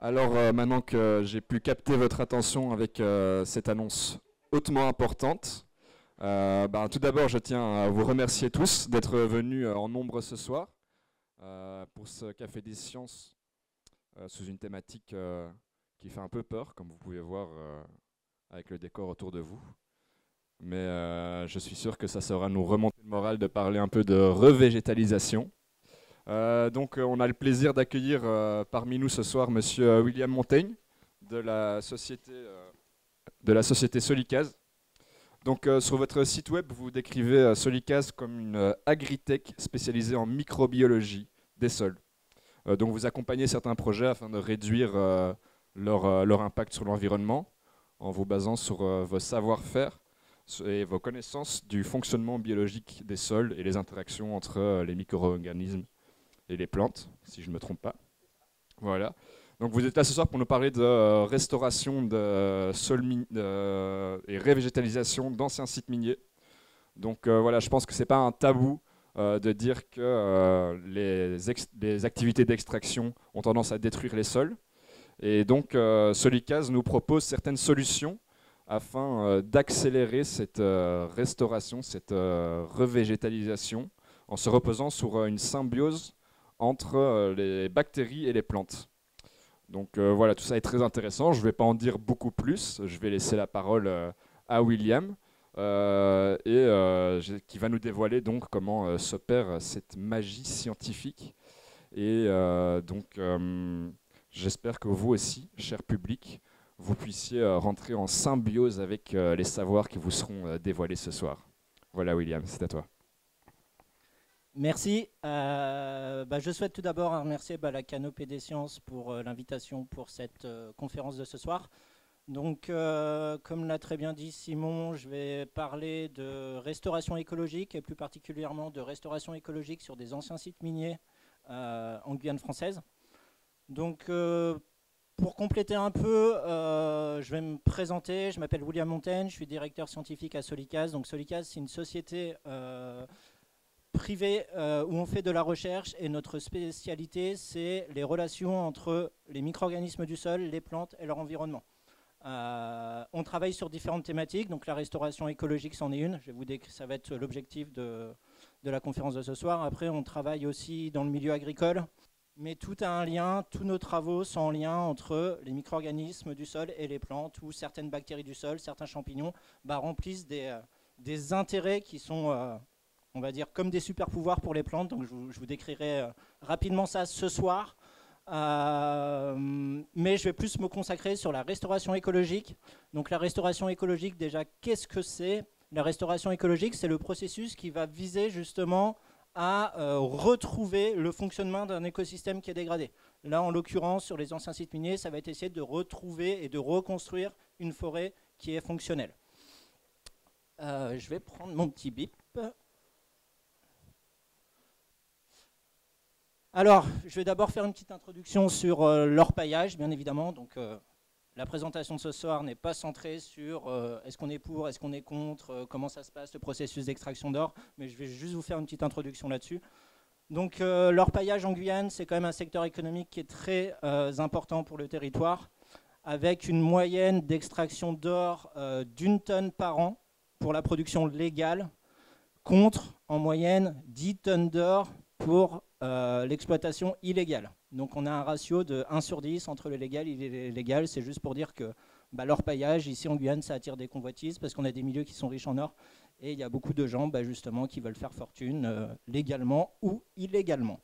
Alors maintenant que j'ai pu capter votre attention avec cette annonce hautement importante, tout d'abord je tiens à vous remercier tous d'être venus en nombre ce soir pour ce Café des Sciences sous une thématique qui fait un peu peur, comme vous pouvez voir avec le décor autour de vous. Mais je suis sûr que ça saura nous remonter le moral de parler un peu de revégétalisation. Donc on a le plaisir d'accueillir parmi nous ce soir monsieur William Montaigne de la société Solicase. Donc sur votre site web, vous décrivez Solicase comme une agritech spécialisée en microbiologie des sols. Donc vous accompagnez certains projets afin de réduire leur impact sur l'environnement en vous basant sur vos savoir-faire et vos connaissances du fonctionnement biologique des sols et les interactions entre les micro-organismes et les plantes, si je ne me trompe pas. Voilà. Donc vous êtes là ce soir pour nous parler de restauration de sols et révégétalisation d'anciens sites miniers. Donc voilà, je pense que ce n'est pas un tabou de dire que les activités d'extraction ont tendance à détruire les sols. Et donc Solicase nous propose certaines solutions afin d'accélérer cette restauration, cette revégétalisation, en se reposant sur une symbiose entre les bactéries et les plantes. Donc voilà, tout ça est très intéressant. Je ne vais pas en dire beaucoup plus. Je vais laisser la parole à William qui va nous dévoiler donc comment s'opère cette magie scientifique. Et j'espère que vous aussi, cher public, vous puissiez rentrer en symbiose avec les savoirs qui vous seront dévoilés ce soir. Voilà William, c'est à toi. Merci. Je souhaite tout d'abord remercier la Canopée des Sciences pour l'invitation pour cette conférence de ce soir. Donc, comme l'a très bien dit Simon, je vais parler de restauration écologique et plus particulièrement de restauration écologique sur des anciens sites miniers en Guyane française. Donc, pour compléter un peu, je vais me présenter. Je m'appelle William Montaigne, je suis directeur scientifique à Solicase. Donc, Solicase, c'est une société privée où on fait de la recherche et notre spécialité, c'est les relations entre les micro-organismes du sol, les plantes et leur environnement. On travaille sur différentes thématiques, donc la restauration écologique, c'en est une. Je vais vous décrire, ça va être l'objectif de la conférence de ce soir. Après, on travaille aussi dans le milieu agricole, mais tout a un lien, tous nos travaux sont en lien entre les micro-organismes du sol et les plantes, où certaines bactéries du sol, certains champignons remplissent des intérêts qui sont, on va dire, comme des super pouvoirs pour les plantes. Donc je vous décrirai rapidement ça ce soir. Mais je vais plus me consacrer sur la restauration écologique. Donc la restauration écologique, déjà, qu'est-ce que c'est? La restauration écologique, c'est le processus qui va viser justement à retrouver le fonctionnement d'un écosystème qui est dégradé. Là, en l'occurrence, sur les anciens sites miniers, ça va être essayer de retrouver et de reconstruire une forêt qui est fonctionnelle. Je vais prendre mon petit bip. Alors, je vais d'abord faire une petite introduction sur l'orpaillage, bien évidemment. Donc, la présentation de ce soir n'est pas centrée sur est-ce qu'on est pour, est-ce qu'on est contre, comment ça se passe, le processus d'extraction d'or, mais je vais juste vous faire une petite introduction là-dessus. Donc, l'orpaillage en Guyane, c'est quand même un secteur économique qui est très important pour le territoire, avec une moyenne d'extraction d'or d'1 tonne par an pour la production légale, contre en moyenne 10 tonnes d'or pour l'exploitation illégale. Donc on a un ratio de 1 sur 10 entre le légal et l'illégal. C'est juste pour dire que l'orpaillage, ici en Guyane, ça attire des convoitises parce qu'on a des milieux qui sont riches en or et il y a beaucoup de gens justement qui veulent faire fortune légalement ou illégalement.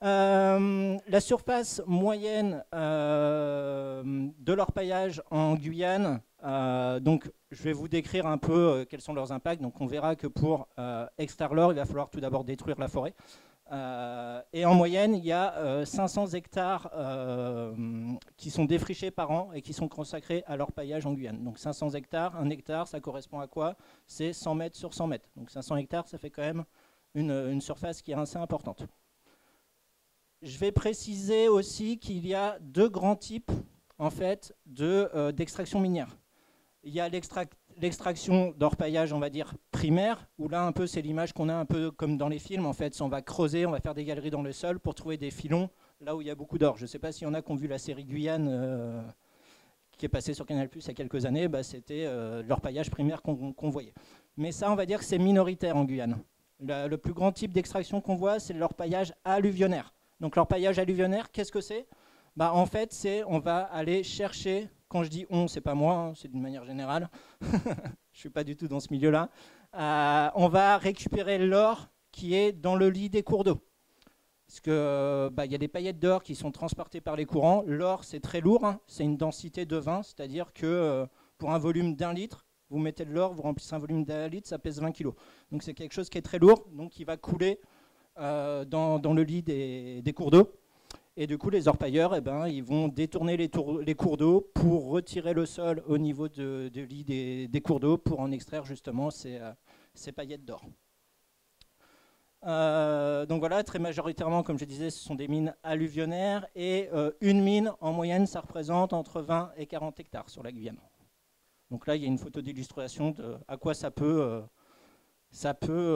La surface moyenne de l'orpaillage en Guyane, donc je vais vous décrire un peu quels sont leurs impacts. Donc on verra que pour extraire l'or, il va falloir tout d'abord détruire la forêt. Et en moyenne, il y a 500 hectares qui sont défrichés par an et qui sont consacrés à l'orpaillage en Guyane. Donc 500 hectares, 1 hectare, ça correspond à quoi? C'est 100 mètres sur 100 mètres. Donc 500 hectares, ça fait quand même une surface qui est assez importante. Je vais préciser aussi qu'il y a 2 grands types en fait, d'extraction minière. Il y a l'extraction d'orpaillage, on va dire, primaire, où là, un peu, c'est l'image qu'on a un peu comme dans les films. En fait, on va creuser, on va faire des galeries dans le sol pour trouver des filons là où il y a beaucoup d'or. Je ne sais pas s'il y en a qui ont vu la série Guyane qui est passée sur Canal+ il y a quelques années, c'était l'orpaillage primaire qu'on voyait. Mais ça, on va dire que c'est minoritaire en Guyane. Le plus grand type d'extraction qu'on voit, c'est l'orpaillage alluvionnaire. Donc l'orpaillage alluvionnaire, qu'est-ce que c'est? En fait, on va aller chercher, quand je dis on, c'est pas moi, hein, c'est d'une manière générale, je ne suis pas du tout dans ce milieu-là, on va récupérer l'or qui est dans le lit des cours d'eau. Parce qu'il y a des paillettes d'or qui sont transportées par les courants. L'or, c'est très lourd, hein, c'est une densité de 20, c'est-à-dire que pour un volume d'1 litre, vous mettez de l'or, vous remplissez un volume d'1 litre, ça pèse 20 kg. Donc c'est quelque chose qui est très lourd, donc qui va couler dans le lit des cours d'eau. Et du coup, les orpailleurs, ils vont détourner les cours d'eau pour retirer le sol au niveau du lit des cours d'eau pour en extraire justement ces paillettes d'or. Donc voilà, très majoritairement, comme je disais, ce sont des mines alluvionnaires et une mine, en moyenne, ça représente entre 20 et 40 hectares sur la Guyane. Donc là, il y a une photo d'illustration de à quoi ça peut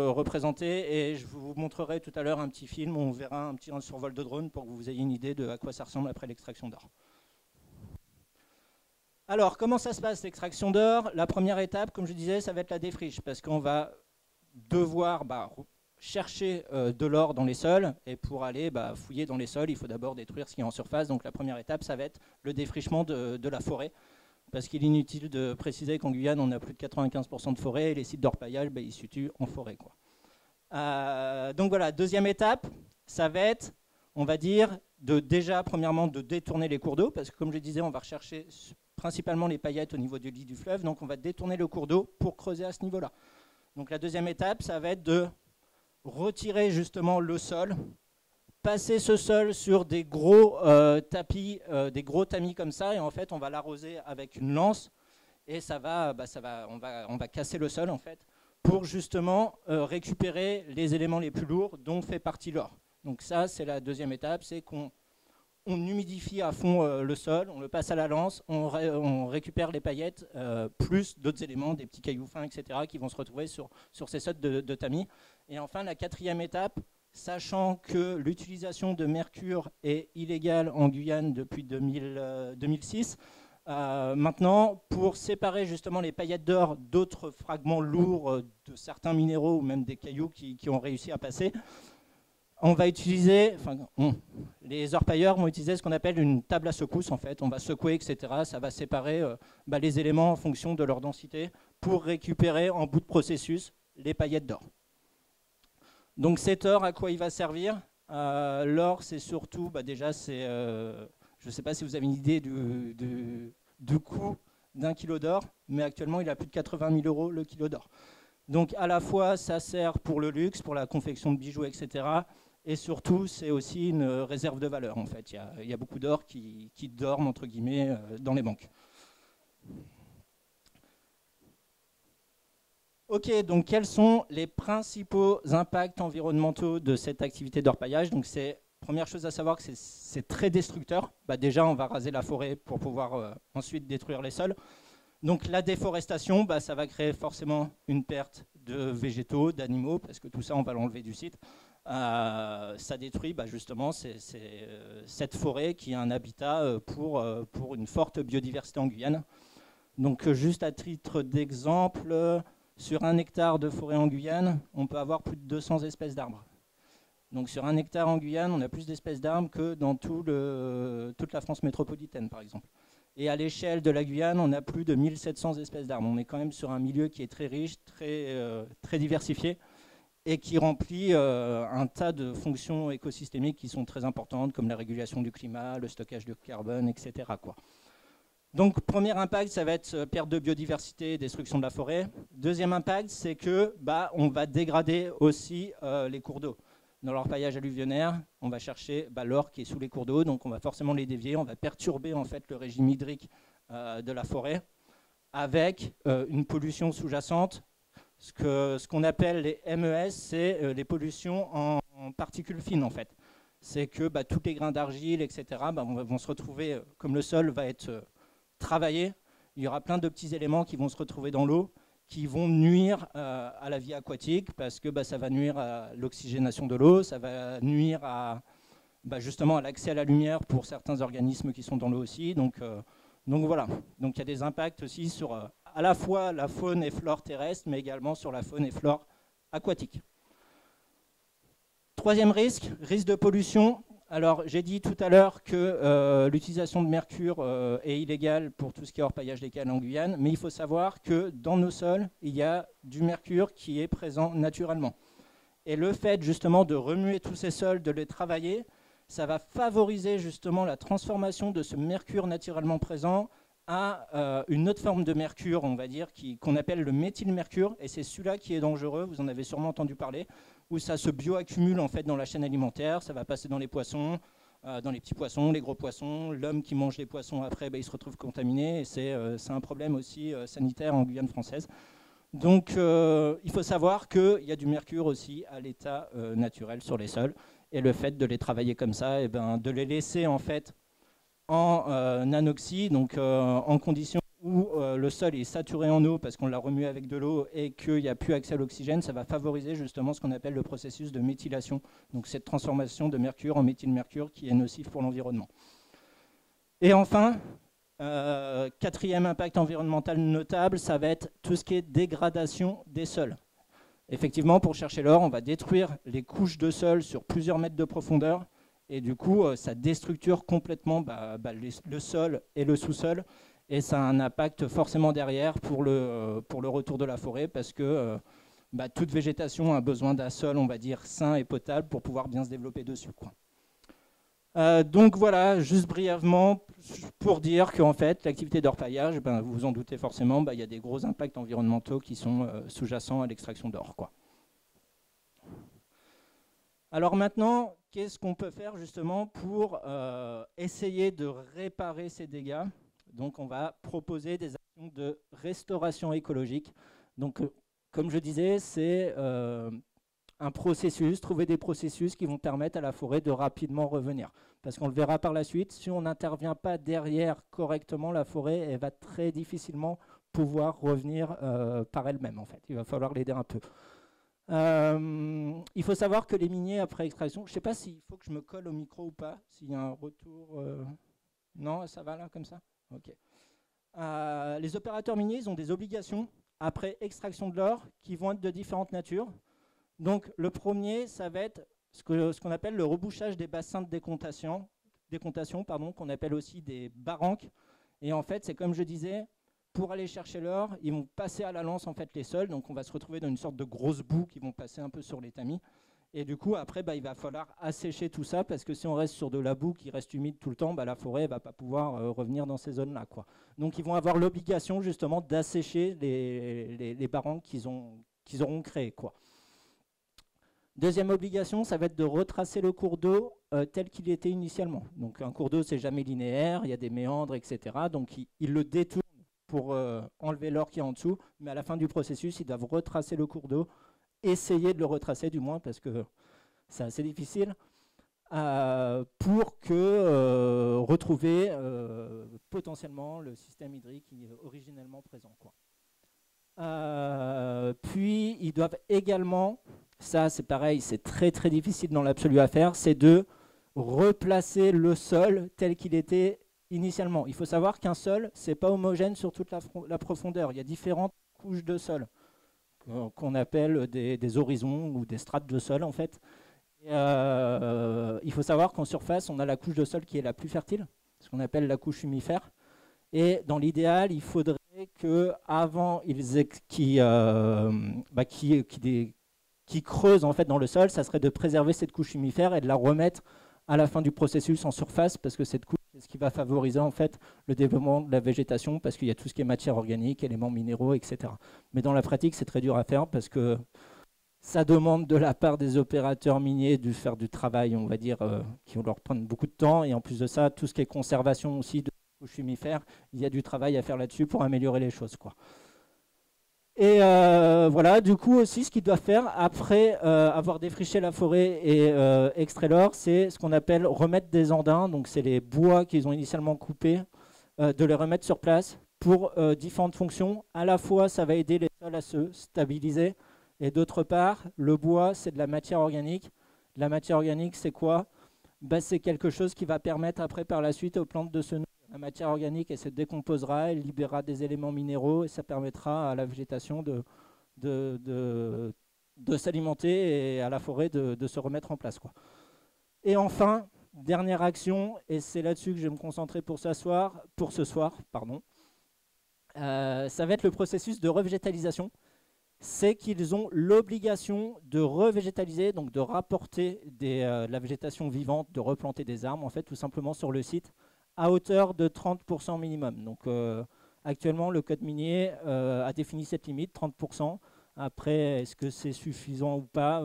représenter, et je vous montrerai tout à l'heure un petit film où on verra un petit survol de drone pour que vous ayez une idée de à quoi ça ressemble après l'extraction d'or. Alors, comment ça se passe l'extraction d'or? La première étape, comme je disais, ça va être la défriche, parce qu'on va devoir chercher de l'or dans les sols, et pour aller fouiller dans les sols, il faut d'abord détruire ce qui est en surface. Donc la première étape, ça va être le défrichement de la forêt, parce qu'il est inutile de préciser qu'en Guyane, on a plus de 95% de forêt, et les sites d'orpaillage, ils se situent en forêt, quoi. Donc voilà, deuxième étape, ça va être, on va dire, premièrement, de détourner les cours d'eau, parce que comme je disais, on va rechercher principalement les paillettes au niveau du lit du fleuve, donc on va détourner le cours d'eau pour creuser à ce niveau-là. Donc la deuxième étape, ça va être de retirer justement le sol, passer ce sol sur des gros tapis, des gros tamis comme ça, et en fait on va l'arroser avec une lance, et on va casser le sol en fait, pour justement récupérer les éléments les plus lourds dont fait partie l'or. Donc ça, c'est la deuxième étape, c'est qu'on humidifie à fond le sol, on le passe à la lance, on récupère les paillettes, plus d'autres éléments, des petits cailloux fins, etc., qui vont se retrouver sur ces sols de tamis. Et enfin, la quatrième étape, sachant que l'utilisation de mercure est illégale en Guyane depuis 2006, maintenant, pour séparer justement les paillettes d'or d'autres fragments lourds de certains minéraux ou même des cailloux qui ont réussi à passer, on va utiliser, les orpailleurs vont utiliser ce qu'on appelle une table à secousse en fait. On va secouer, etc. Ça va séparer les éléments en fonction de leur densité pour récupérer en bout de processus les paillettes d'or. Donc cet or, à quoi il va servir? L'or, c'est surtout, déjà, je ne sais pas si vous avez une idée du coût d'un kilo d'or, mais actuellement, il a plus de 80 000 € le kilo d'or. Donc à la fois, ça sert pour le luxe, pour la confection de bijoux, etc. Et surtout, c'est aussi une réserve de valeur, en fait. Il y a beaucoup d'or qui dorment, entre guillemets, dans les banques. Ok, donc quels sont les principaux impacts environnementaux de cette activité d'orpaillage? Donc première chose à savoir que c'est très destructeur. Déjà, on va raser la forêt pour pouvoir ensuite détruire les sols. Donc la déforestation, ça va créer forcément une perte de végétaux, d'animaux, parce que tout ça, on va l'enlever du site. Ça détruit justement cette forêt qui est un habitat pour une forte biodiversité en Guyane. Donc juste à titre d'exemple, sur 1 hectare de forêt en Guyane, on peut avoir plus de 200 espèces d'arbres. Donc sur 1 hectare en Guyane, on a plus d'espèces d'arbres que dans toute la France métropolitaine, par exemple. Et à l'échelle de la Guyane, on a plus de 1700 espèces d'arbres. On est quand même sur un milieu qui est très riche, très diversifié, et qui remplit un tas de fonctions écosystémiques qui sont très importantes, comme la régulation du climat, le stockage de carbone, etc., quoi. Donc, premier impact, ça va être perte de biodiversité, destruction de la forêt. Deuxième impact, c'est que on va dégrader aussi les cours d'eau. Dans l'orpaillage alluvionnaire, on va chercher l'or qui est sous les cours d'eau, donc on va forcément les dévier, on va perturber en fait le régime hydrique de la forêt avec une pollution sous-jacente. Ce qu'on appelle les MES, c'est les pollutions en particules fines en fait. C'est que tous les grains d'argile, etc., vont se retrouver, comme le sol va être travaillé, il y aura plein de petits éléments qui vont se retrouver dans l'eau, qui vont nuire à la vie aquatique, parce que ça va nuire à l'oxygénation de l'eau, ça va nuire à justement à l'accès à la lumière pour certains organismes qui sont dans l'eau aussi. Donc voilà, donc il y a des impacts aussi sur à la fois la faune et flore terrestre, mais également sur la faune et flore aquatique. Troisième risque de pollution. Alors j'ai dit tout à l'heure que l'utilisation de mercure est illégale pour tout ce qui est orpaillage des cales en Guyane, mais il faut savoir que dans nos sols, il y a du mercure qui est présent naturellement. Et le fait justement de remuer tous ces sols, de les travailler, ça va favoriser justement la transformation de ce mercure naturellement présent à une autre forme de mercure, on va dire, qu'on appelle le méthylmercure, et c'est celui-là qui est dangereux, vous en avez sûrement entendu parler, où ça se bioaccumule en fait dans la chaîne alimentaire, ça va passer dans les poissons, dans les petits poissons, les gros poissons, l'homme qui mange les poissons après, il se retrouve contaminé, et c'est un problème aussi sanitaire en Guyane française. Donc il faut savoir qu'il y a du mercure aussi à l'état naturel sur les sols, et le fait de les travailler comme ça, et de les laisser en fait en anoxie, donc en condition où le sol est saturé en eau parce qu'on l'a remué avec de l'eau et qu'il n'y a plus accès à l'oxygène, ça va favoriser justement ce qu'on appelle le processus de méthylation, donc cette transformation de mercure en méthylmercure qui est nocif pour l'environnement. Et enfin, quatrième impact environnemental notable, ça va être tout ce qui est dégradation des sols. Effectivement, pour chercher l'or, on va détruire les couches de sol sur plusieurs mètres de profondeur. Et du coup, ça déstructure complètement le sol et le sous-sol. Et ça a un impact forcément derrière pour le retour de la forêt parce que toute végétation a besoin d'un sol, on va dire, sain et potable pour pouvoir bien se développer dessus, quoi. Donc voilà, juste brièvement, pour dire qu'en fait, l'activité d'orpaillage, vous vous en doutez forcément, il y a des gros impacts environnementaux qui sont sous-jacents à l'extraction d'or, quoi. Alors maintenant, qu'est-ce qu'on peut faire justement pour essayer de réparer ces dégâts? Donc on va proposer des actions de restauration écologique. Donc comme je disais, c'est un processus, trouver des processus qui vont permettre à la forêt de rapidement revenir. Parce qu'on le verra par la suite, si on n'intervient pas derrière correctement, la forêt elle va très difficilement pouvoir revenir par elle-même en fait. Il va falloir l'aider un peu. Il faut savoir que les miniers après extraction, je ne sais pas s'il faut que je me colle au micro ou pas, s'il y a un retour. Non, ça va là comme ça? Ok. Les opérateurs miniers ils ont des obligations après extraction de l'or qui vont être de différentes natures. Donc le premier, ça va être ce qu'on appelle le rebouchage des bassins de décontation qu'on appelle aussi des barranques. Et en fait, c'est comme je disais, pour aller chercher l'or, ils vont passer à la lance en fait les sols, donc on va se retrouver dans une sorte de grosse boue qui vont passer un peu sur les tamis. Et du coup, après, il va falloir assécher tout ça, parce que si on reste sur de la boue qui reste humide tout le temps, la forêt ne va pas pouvoir revenir dans ces zones-là, quoi. Donc ils vont avoir l'obligation justement d'assécher les barranques qu'ils auront créées, quoi. Deuxième obligation, ça va être de retracer le cours d'eau tel qu'il était initialement. Donc un cours d'eau, c'est jamais linéaire, il y a des méandres, etc. Donc ils le détournent pour enlever l'or qui est en dessous, mais à la fin du processus, ils doivent retracer le cours d'eau, essayer de le retracer du moins, parce que c'est assez difficile, pour retrouver potentiellement le système hydrique qui est originellement présent, quoi. Puis ils doivent également, ça c'est pareil, c'est très très difficile dans l'absolu à faire, c'est de replacer le sol tel qu'il était initialement. Il faut savoir qu'un sol, c'est pas homogène sur toute la profondeur. Il y a différentes couches de sol qu'on appelle des horizons ou des strates de sol en fait. Et, il faut savoir qu'en surface, on a la couche de sol qui est la plus fertile, ce qu'on appelle la couche humifère. Et dans l'idéal, il faudrait qu'avant qui creusent en fait dans le sol, ça serait de préserver cette couche humifère et de la remettre à la fin du processus en surface, parce que cette couche, c'est ce qui va favoriser en fait le développement de la végétation, parce qu'il y a tout ce qui est matière organique, éléments minéraux, etc. Mais dans la pratique, c'est très dur à faire parce que ça demande de la part des opérateurs miniers de faire du travail, on va dire, qui vont leur prendre beaucoup de temps. Et en plus de ça, tout ce qui est conservation aussi de la couche humifère, il y a du travail à faire là-dessus pour améliorer les choses, quoi. Et voilà, du coup aussi, ce qu'ils doivent faire après avoir défriché la forêt et extrait l'or, c'est ce qu'on appelle remettre des andins. Donc c'est les bois qu'ils ont initialement coupés, de les remettre sur place pour différentes fonctions. À la fois, ça va aider les sols à se stabiliser. Et d'autre part, le bois, c'est de la matière organique. La matière organique, c'est quoi? bah, c'est quelque chose qui va permettre après par la suite aux plantes de se nourrir. La matière organique, elle se décomposera, elle libérera des éléments minéraux et ça permettra à la végétation de, de, de s'alimenter et à la forêt de se remettre en place, quoi. Et enfin, dernière action, et c'est là-dessus que je vais me concentrer pour ce soir, pardon. Ça va être le processus de revégétalisation. C'est qu'ils ont l'obligation de revégétaliser, donc de rapporter de la végétation vivante, de replanter des arbres, en fait, tout simplement sur le site, à hauteur de 30% minimum. Donc actuellement, le code minier a défini cette limite, 30%. Après, est-ce que c'est suffisant ou pas?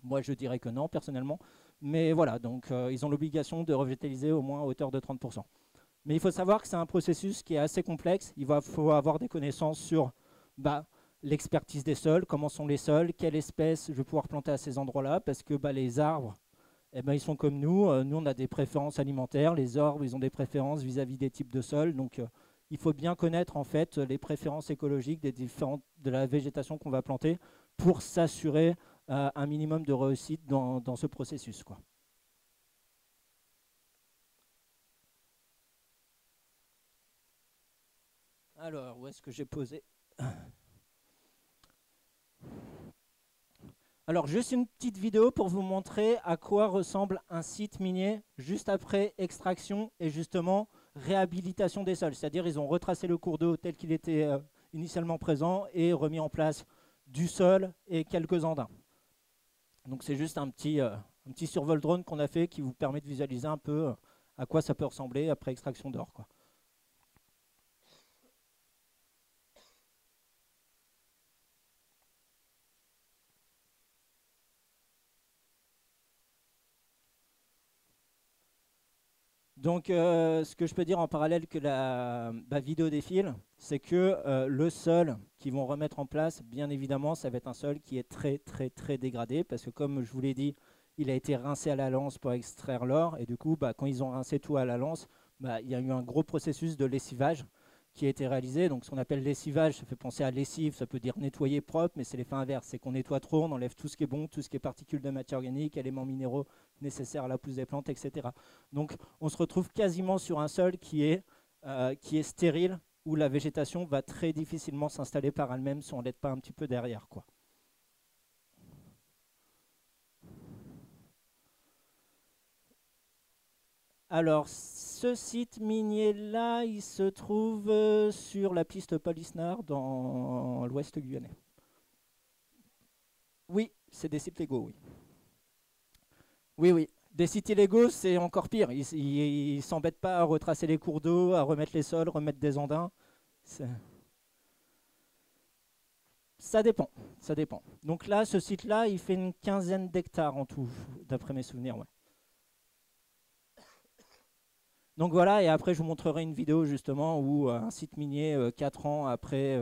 Moi, je dirais que non, personnellement. Mais voilà, donc ils ont l'obligation de revégétaliser au moins à hauteur de 30%. Mais il faut savoir que c'est un processus qui est assez complexe. Faut avoir des connaissances sur l'expertise des sols, comment sont les sols, quelle espèce je vais pouvoir planter à ces endroits-là, parce que les arbres, ils sont comme nous. Nous, on a des préférences alimentaires. Les arbres, ils ont des préférences vis-à-vis des types de sols. Donc, il faut bien connaître en fait les préférences écologiques de la végétation qu'on va planter pour s'assurer un minimum de réussite dans ce processus, quoi. Alors, où est-ce que j'ai posé? Alors, juste une petite vidéo pour vous montrer à quoi ressemble un site minier juste après extraction et justement réhabilitation des sols. C'est-à-dire ils ont retracé le cours d'eau tel qu'il était initialement présent et remis en place du sol et quelques andins. Donc c'est juste un petit survol drone qu'on a fait qui vous permet de visualiser un peu à quoi ça peut ressembler après extraction d'or, quoi. Donc, ce que je peux dire en parallèle que la vidéo défile, c'est que le sol qu'ils vont remettre en place, bien évidemment, ça va être un sol qui est très, très, très dégradé parce que, comme je vous l'ai dit, il a été rincé à la lance pour extraire l'or. Et du coup, quand ils ont rincé tout à la lance, il y a eu un gros processus de lessivage qui a été réalisé. Donc, ce qu'on appelle lessivage, ça fait penser à lessive, ça peut dire nettoyer propre, mais c'est l'effet inverse. C'est qu'on nettoie trop, on enlève tout ce qui est bon, tout ce qui est particules de matière organique, éléments minéraux nécessaires à la pousse des plantes, etc. Donc, on se retrouve quasiment sur un sol qui est stérile, où la végétation va très difficilement s'installer par elle-même si on ne l'aide pas un petit peu derrière, quoi. Alors, ce site minier-là, il se trouve sur la piste Paul-Isnard, dans l'ouest guyanais. Oui, c'est des sites légaux, oui. Oui, oui. Des sites illégaux, c'est encore pire. Ils s'embêtent pas à retracer les cours d'eau, à remettre les sols, remettre des andins. Ça dépend, ça dépend. Donc là, ce site-là, il fait une quinzaine d'hectares en tout, d'après mes souvenirs, ouais. Donc voilà, et après je vous montrerai une vidéo justement où un site minier, 4 ans après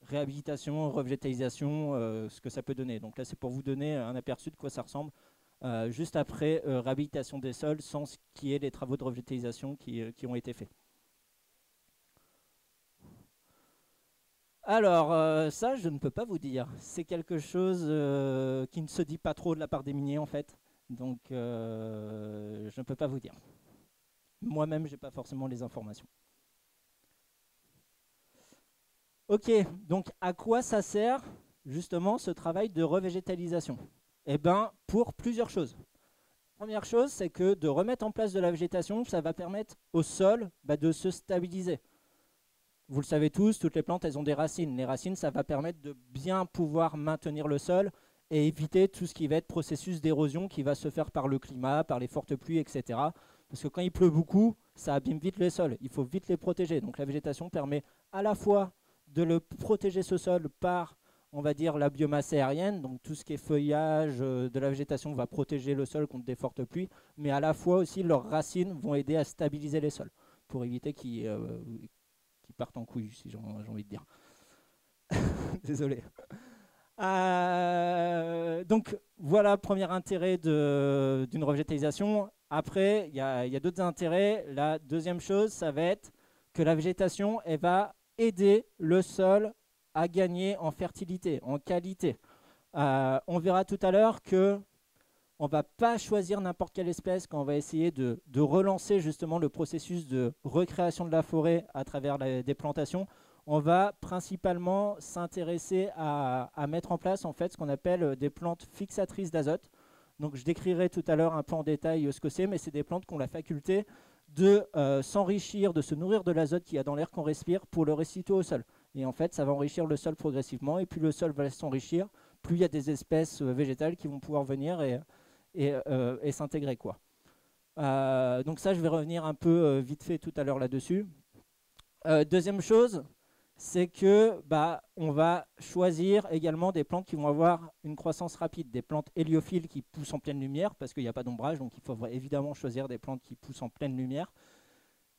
réhabilitation, revégétalisation, ce que ça peut donner. Donc là, c'est pour vous donner un aperçu de quoi ça ressemble juste après réhabilitation des sols, sans ce qui est les travaux de revégétalisation qui ont été faits. Alors, ça, je ne peux pas vous dire. C'est quelque chose qui ne se dit pas trop de la part des miniers, en fait. Donc, je ne peux pas vous dire. Moi-même, je n'ai pas forcément les informations. Ok, donc à quoi ça sert, justement, ce travail de revégétalisation? Eh bien, pour plusieurs choses. Première chose, c'est que de remettre en place de la végétation, ça va permettre au sol de se stabiliser. Vous le savez tous, toutes les plantes, elles ont des racines. Les racines, ça va permettre de bien pouvoir maintenir le sol et éviter tout ce qui va être processus d'érosion qui va se faire par le climat, par les fortes pluies, etc. Parce que quand il pleut beaucoup, ça abîme vite les sols. Il faut vite les protéger. Donc la végétation permet à la fois de le protéger ce sol par, on va dire, la biomasse aérienne. Donc tout ce qui est feuillage de la végétation va protéger le sol contre des fortes pluies. Mais à la fois aussi, leurs racines vont aider à stabiliser les sols pour éviter qu'ils partent en couille, si j'ai envie de dire. Désolé. Donc voilà, premier intérêt d'une revégétalisation. Après, il y a d'autres intérêts. La deuxième chose, ça va être que la végétation, elle va aider le sol à gagner en fertilité, en qualité. On verra tout à l'heure que on ne va pas choisir n'importe quelle espèce quand on va essayer de relancer justement le processus de recréation de la forêt à travers des plantations. On va principalement s'intéresser à mettre en place en fait ce qu'on appelle des plantes fixatrices d'azote. Donc je décrirai tout à l'heure un peu en détail ce que c'est, mais c'est des plantes qui ont la faculté de s'enrichir, de se nourrir de l'azote qu'il y a dans l'air qu'on respire pour le restituer au sol. Et en fait, ça va enrichir le sol progressivement, et plus le sol va s'enrichir, plus il y a des espèces végétales qui vont pouvoir venir et s'intégrer, quoi. Donc ça, je vais revenir un peu vite fait tout à l'heure là-dessus. Deuxième chose, c'est que on va choisir également des plantes qui vont avoir une croissance rapide, des plantes héliophiles qui poussent en pleine lumière, parce qu'il n'y a pas d'ombrage, donc il faut évidemment choisir des plantes qui poussent en pleine lumière.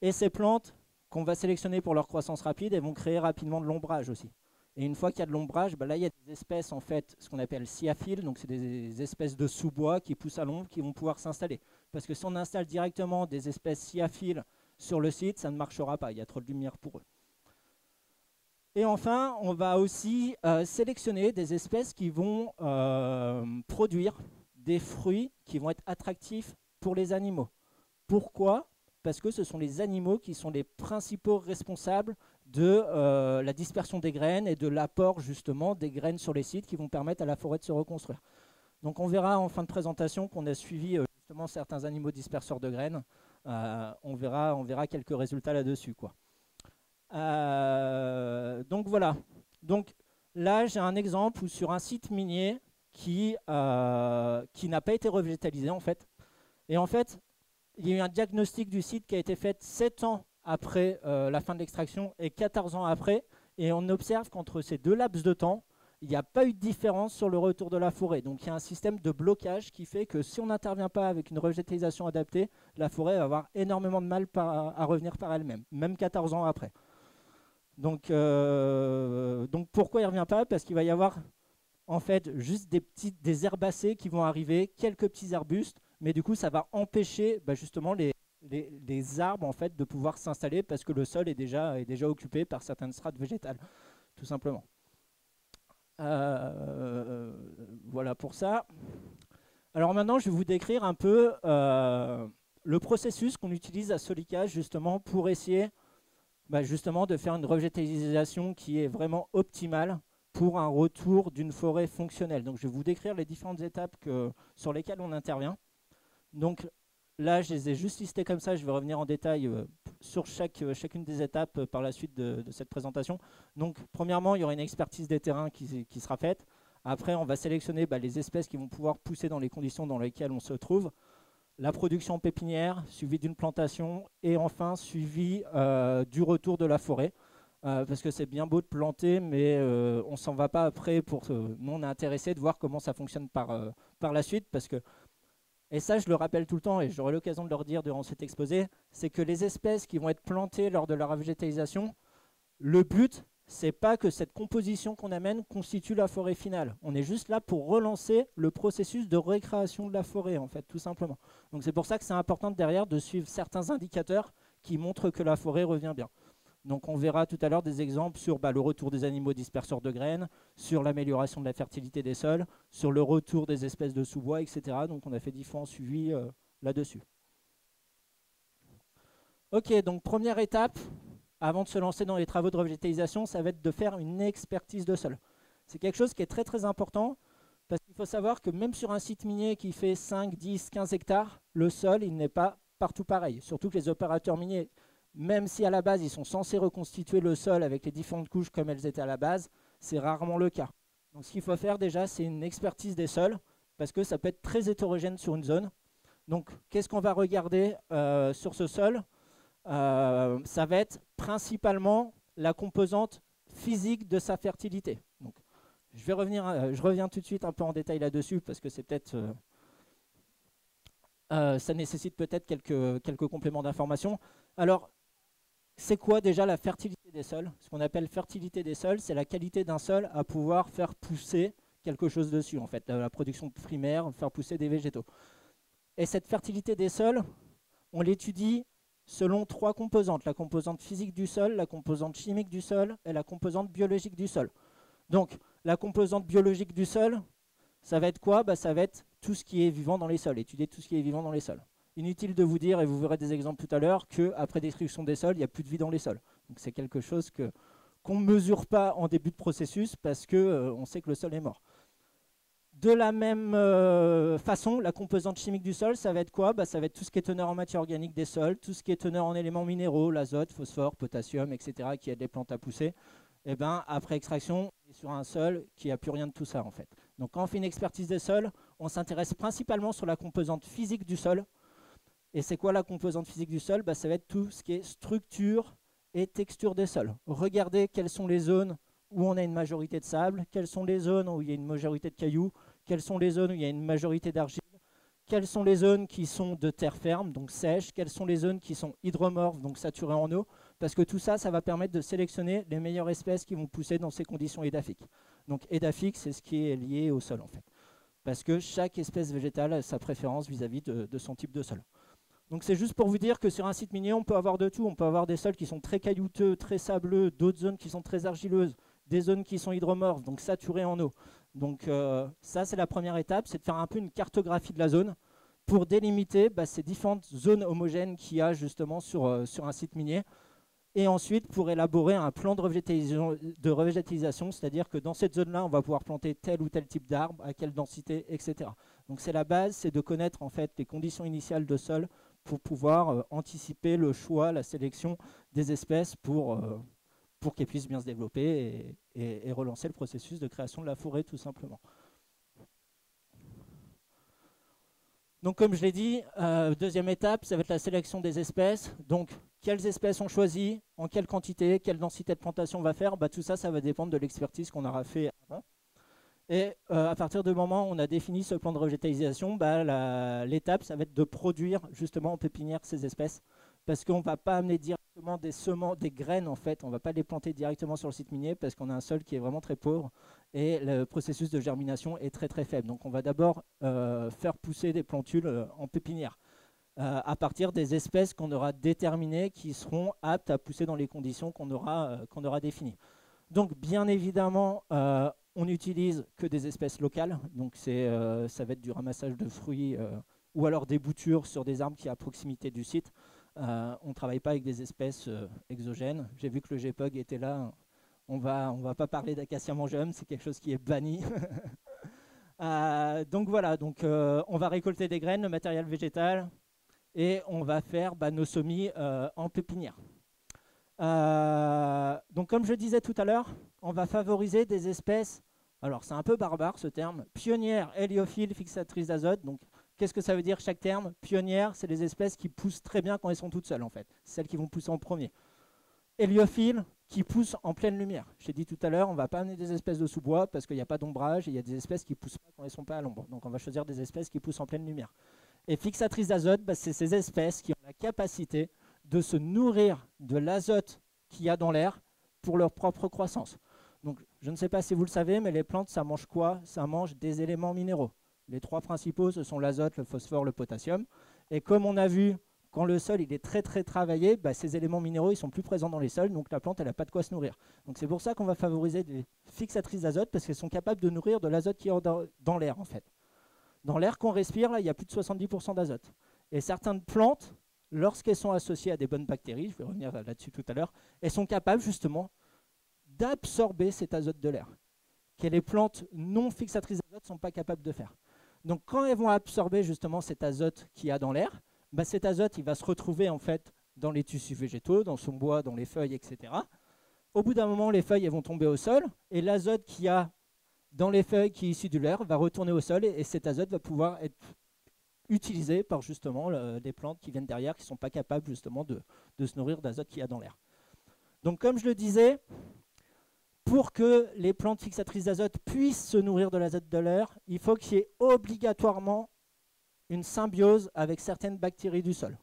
Et ces plantes qu'on va sélectionner pour leur croissance rapide, elles vont créer rapidement de l'ombrage aussi. Et une fois qu'il y a de l'ombrage, là il y a des espèces en fait, ce qu'on appelle sciaphiles, donc c'est des espèces de sous-bois qui poussent à l'ombre, qui vont pouvoir s'installer. Parce que si on installe directement des espèces sciaphiles sur le site, ça ne marchera pas, il y a trop de lumière pour eux. Et enfin, on va aussi sélectionner des espèces qui vont produire des fruits qui vont être attractifs pour les animaux. Pourquoi ? Parce que ce sont les animaux qui sont les principaux responsables de la dispersion des graines et de l'apport justement des graines sur les sites qui vont permettre à la forêt de se reconstruire. Donc on verra en fin de présentation qu'on a suivi justement certains animaux disperseurs de graines. On verra quelques résultats là-dessus, quoi. Donc voilà. Donc là, j'ai un exemple où sur un site minier qui n'a pas été revégétalisé en fait. Et en fait, il y a eu un diagnostic du site qui a été fait 7 ans après la fin de l'extraction et 14 ans après. Et on observe qu'entre ces deux laps de temps, il n'y a pas eu de différence sur le retour de la forêt. Donc il y a un système de blocage qui fait que si on n'intervient pas avec une revégétalisation adaptée, la forêt va avoir énormément de mal à revenir par elle-même, même 14 ans après. Donc pourquoi il ne revient pas ? Parce qu'il va y avoir en fait juste des herbacées qui vont arriver, quelques petits arbustes, mais du coup ça va empêcher justement les arbres en fait de pouvoir s'installer parce que le sol est déjà occupé par certaines strates végétales, tout simplement. Voilà pour ça. Alors maintenant je vais vous décrire un peu le processus qu'on utilise à Solicas justement pour essayer justement de faire une revégétalisation qui est vraiment optimale pour un retour d'une forêt fonctionnelle. Donc je vais vous décrire les différentes étapes sur lesquelles on intervient. Donc là, je les ai juste listées comme ça, je vais revenir en détail sur chacune des étapes par la suite de cette présentation. Donc premièrement, il y aura une expertise des terrains qui sera faite. Après, on va sélectionner les espèces qui vont pouvoir pousser dans les conditions dans lesquelles on se trouve. La production pépinière, suivi d'une plantation et enfin suivi du retour de la forêt. Parce que c'est bien beau de planter, mais on ne s'en va pas après. Nous, on est intéressé de voir comment ça fonctionne par la suite. Parce que, et ça, je le rappelle tout le temps et j'aurai l'occasion de le redire durant cet exposé, c'est que les espèces qui vont être plantées lors de la revégétalisation, le but, c'est pas que cette composition qu'on amène constitue la forêt finale. On est juste là pour relancer le processus de récréation de la forêt, en fait, tout simplement. Donc c'est pour ça que c'est important derrière de suivre certains indicateurs qui montrent que la forêt revient bien. Donc on verra tout à l'heure des exemples sur le retour des animaux disperseurs de graines, sur l'amélioration de la fertilité des sols, sur le retour des espèces de sous-bois, etc. Donc on a fait différents suivis là-dessus. Ok, donc première étape, avant de se lancer dans les travaux de revégétalisation, ça va être de faire une expertise de sol. C'est quelque chose qui est très très important parce qu'il faut savoir que même sur un site minier qui fait 5, 10, 15 hectares, le sol, il n'est pas partout pareil. Surtout que les opérateurs miniers, même si à la base ils sont censés reconstituer le sol avec les différentes couches comme elles étaient à la base, c'est rarement le cas. Donc ce qu'il faut faire déjà, c'est une expertise des sols parce que ça peut être très hétérogène sur une zone. Donc qu'est-ce qu'on va regarder sur ce sol ? Ça va être principalement la composante physique de sa fertilité. Donc, je reviens tout de suite un peu en détail là-dessus parce que c'est peut-être, ça nécessite peut-être quelques compléments d'information. Alors, c'est quoi déjà la fertilité des sols ? Ce qu'on appelle fertilité des sols, c'est la qualité d'un sol à pouvoir faire pousser quelque chose dessus, en fait, la production primaire, faire pousser des végétaux. Et cette fertilité des sols, on l'étudie selon 3 composantes, la composante physique du sol, la composante chimique du sol et la composante biologique du sol. Donc, la composante biologique du sol, ça va être quoi ? Ça va être tout ce qui est vivant dans les sols, étudier tout ce qui est vivant dans les sols. Inutile de vous dire, et vous verrez des exemples tout à l'heure, qu'après destruction des sols, il n'y a plus de vie dans les sols. Donc c'est quelque chose qu'on ne mesure pas en début de processus parce qu'on sait que le sol est mort. De la même façon, la composante chimique du sol, ça va être quoi? Ça va être tout ce qui est teneur en matière organique des sols, tout ce qui est teneur en éléments minéraux, l'azote, phosphore, potassium, etc., qui aident les plantes à pousser. Et après extraction, on est sur un sol qui n'a plus rien de tout ça en fait. Donc quand on fait une expertise des sols, on s'intéresse principalement sur la composante physique du sol. Et c'est quoi la composante physique du sol? Ça va être tout ce qui est structure et texture des sols. Regardez quelles sont les zones où on a une majorité de sable, quelles sont les zones où il y a une majorité de cailloux, quelles sont les zones où il y a une majorité d'argile, quelles sont les zones qui sont de terre ferme, donc sèche, quelles sont les zones qui sont hydromorphes, donc saturées en eau, parce que tout ça, ça va permettre de sélectionner les meilleures espèces qui vont pousser dans ces conditions édaphiques. Donc édaphique, c'est ce qui est lié au sol en fait, parce que chaque espèce végétale a sa préférence vis-à-vis de son type de sol. Donc c'est juste pour vous dire que sur un site minier, on peut avoir de tout. On peut avoir des sols qui sont très caillouteux, très sableux, d'autres zones qui sont très argileuses, des zones qui sont hydromorphes, donc saturées en eau. Donc ça, c'est la première étape, c'est de faire un peu une cartographie de la zone pour délimiter ces différentes zones homogènes qu'il y a justement sur un site minier. Et ensuite, pour élaborer un plan de revégétalisation, c'est-à-dire que dans cette zone-là, on va pouvoir planter tel ou tel type d'arbre, à quelle densité, etc. Donc c'est la base, c'est de connaître en fait les conditions initiales de sol pour pouvoir anticiper le choix, la sélection des espèces pour qu'elles puissent bien se développer et relancer le processus de création de la forêt tout simplement. Donc comme je l'ai dit, deuxième étape, ça va être la sélection des espèces. Donc quelles espèces on choisit, en quelle quantité, quelle densité de plantation on va faire, tout ça, ça va dépendre de l'expertise qu'on aura fait avant. Et à partir du moment où on a défini ce plan de végétalisation, l'étape, ça va être de produire justement en pépinière ces espèces. Parce qu'on ne va pas amener directement des semences, des graines en fait, on ne va pas les planter directement sur le site minier parce qu'on a un sol qui est vraiment très pauvre et le processus de germination est très très faible. Donc on va d'abord faire pousser des plantules en pépinière à partir des espèces qu'on aura déterminées qui seront aptes à pousser dans les conditions qu'on aura définies. Donc bien évidemment, on n'utilise que des espèces locales, donc ça va être du ramassage de fruits ou alors des boutures sur des arbres qui sont à proximité du site. On ne travaille pas avec des espèces exogènes. J'ai vu que le GPUG était là. On va pas parler d'acacia mangeum, c'est quelque chose qui est banni. Donc voilà, on va récolter des graines, le matériel végétal, et on va faire nos semis en pépinière. Donc comme je disais tout à l'heure, on va favoriser des espèces, alors c'est un peu barbare ce terme, pionnières, héliophiles, fixatrices d'azote. Donc qu'est-ce que ça veut dire chaque terme? Pionnières, c'est les espèces qui poussent très bien quand elles sont toutes seules en fait, celles qui vont pousser en premier. Héliophiles, qui poussent en pleine lumière. J'ai dit tout à l'heure, on ne va pas amener des espèces de sous-bois parce qu'il n'y a pas d'ombrage et il y a des espèces qui ne poussent pas quand elles ne sont pas à l'ombre. Donc on va choisir des espèces qui poussent en pleine lumière. Et fixatrices d'azote, c'est ces espèces qui ont la capacité de se nourrir de l'azote qu'il y a dans l'air pour leur propre croissance. Donc, je ne sais pas si vous le savez, mais les plantes, ça mange quoi? Ça mange des éléments minéraux. Les trois principaux, ce sont l'azote, le phosphore, le potassium. Et comme on a vu, quand le sol il est très très travaillé, ces éléments minéraux ils sont plus présents dans les sols, donc la plante elle n'a pas de quoi se nourrir. Donc c'est pour ça qu'on va favoriser des fixatrices d'azote, parce qu'elles sont capables de nourrir de l'azote qui est dans l'air en fait. Dans l'air qu'on respire, là, il y a plus de 70% d'azote. Et certaines plantes, lorsqu'elles sont associées à des bonnes bactéries, je vais revenir là-dessus tout à l'heure, elles sont capables justement d'absorber cet azote de l'air, que les plantes non fixatrices d'azote ne sont pas capables de faire. Donc quand elles vont absorber justement cet azote qu'il y a dans l'air, cet azote il va se retrouver en fait dans les tissus végétaux, dans son bois, dans les feuilles, etc. Au bout d'un moment, les feuilles elles vont tomber au sol et l'azote qu'il y a dans les feuilles qui est issu de l'air va retourner au sol et cet azote va pouvoir être utilisé par justement des plantes qui viennent derrière, qui ne sont pas capables justement de se nourrir d'azote qu'il y a dans l'air. Donc comme je le disais, pour que les plantes fixatrices d'azote puissent se nourrir de l'azote de l'air, il faut qu'il y ait obligatoirement une symbiose avec certaines bactéries du sol.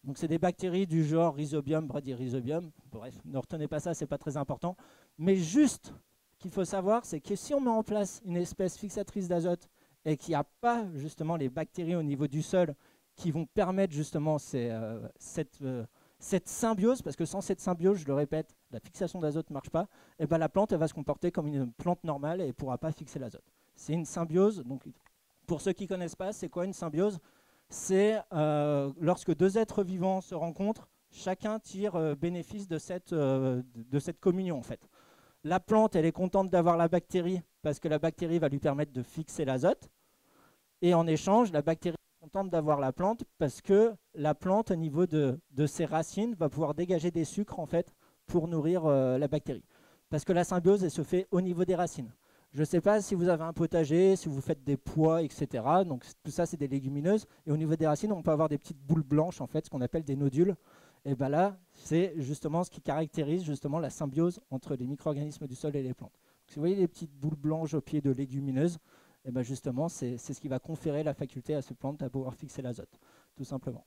Donc c'est des bactéries du genre Rhizobium, Bradyrhizobium. Bref, ne retenez pas ça, c'est pas très important. Mais juste, ce qu'il faut savoir, c'est que si on met en place une espèce fixatrice d'azote et qu'il n'y a pas justement les bactéries au niveau du sol qui vont permettre justement cette symbiose, parce que sans cette symbiose, je le répète, la fixation d'azote ne marche pas, et la plante elle va se comporter comme une plante normale et elle ne pourra pas fixer l'azote. C'est une symbiose, donc Pour ceux qui ne connaissent pas, c'est quoi une symbiose? C'est lorsque deux êtres vivants se rencontrent, chacun tire bénéfice de cette communion en fait. La plante, elle est contente d'avoir la bactérie parce que la bactérie va lui permettre de fixer l'azote. Et en échange, la bactérie est contente d'avoir la plante parce que la plante, au niveau de ses racines, va pouvoir dégager des sucres en fait pour nourrir la bactérie. Parce que la symbiose, elle se fait au niveau des racines. Je ne sais pas si vous avez un potager, si vous faites des pois, etc. Donc tout ça, c'est des légumineuses. Et au niveau des racines, on peut avoir des petites boules blanches, en fait, ce qu'on appelle des nodules. Et bien là, c'est justement ce qui caractérise justement la symbiose entre les micro-organismes du sol et les plantes. Donc, si vous voyez les petites boules blanches au pied de légumineuses, et ben justement, c'est ce qui va conférer la faculté à ces plantes à pouvoir fixer l'azote, tout simplement.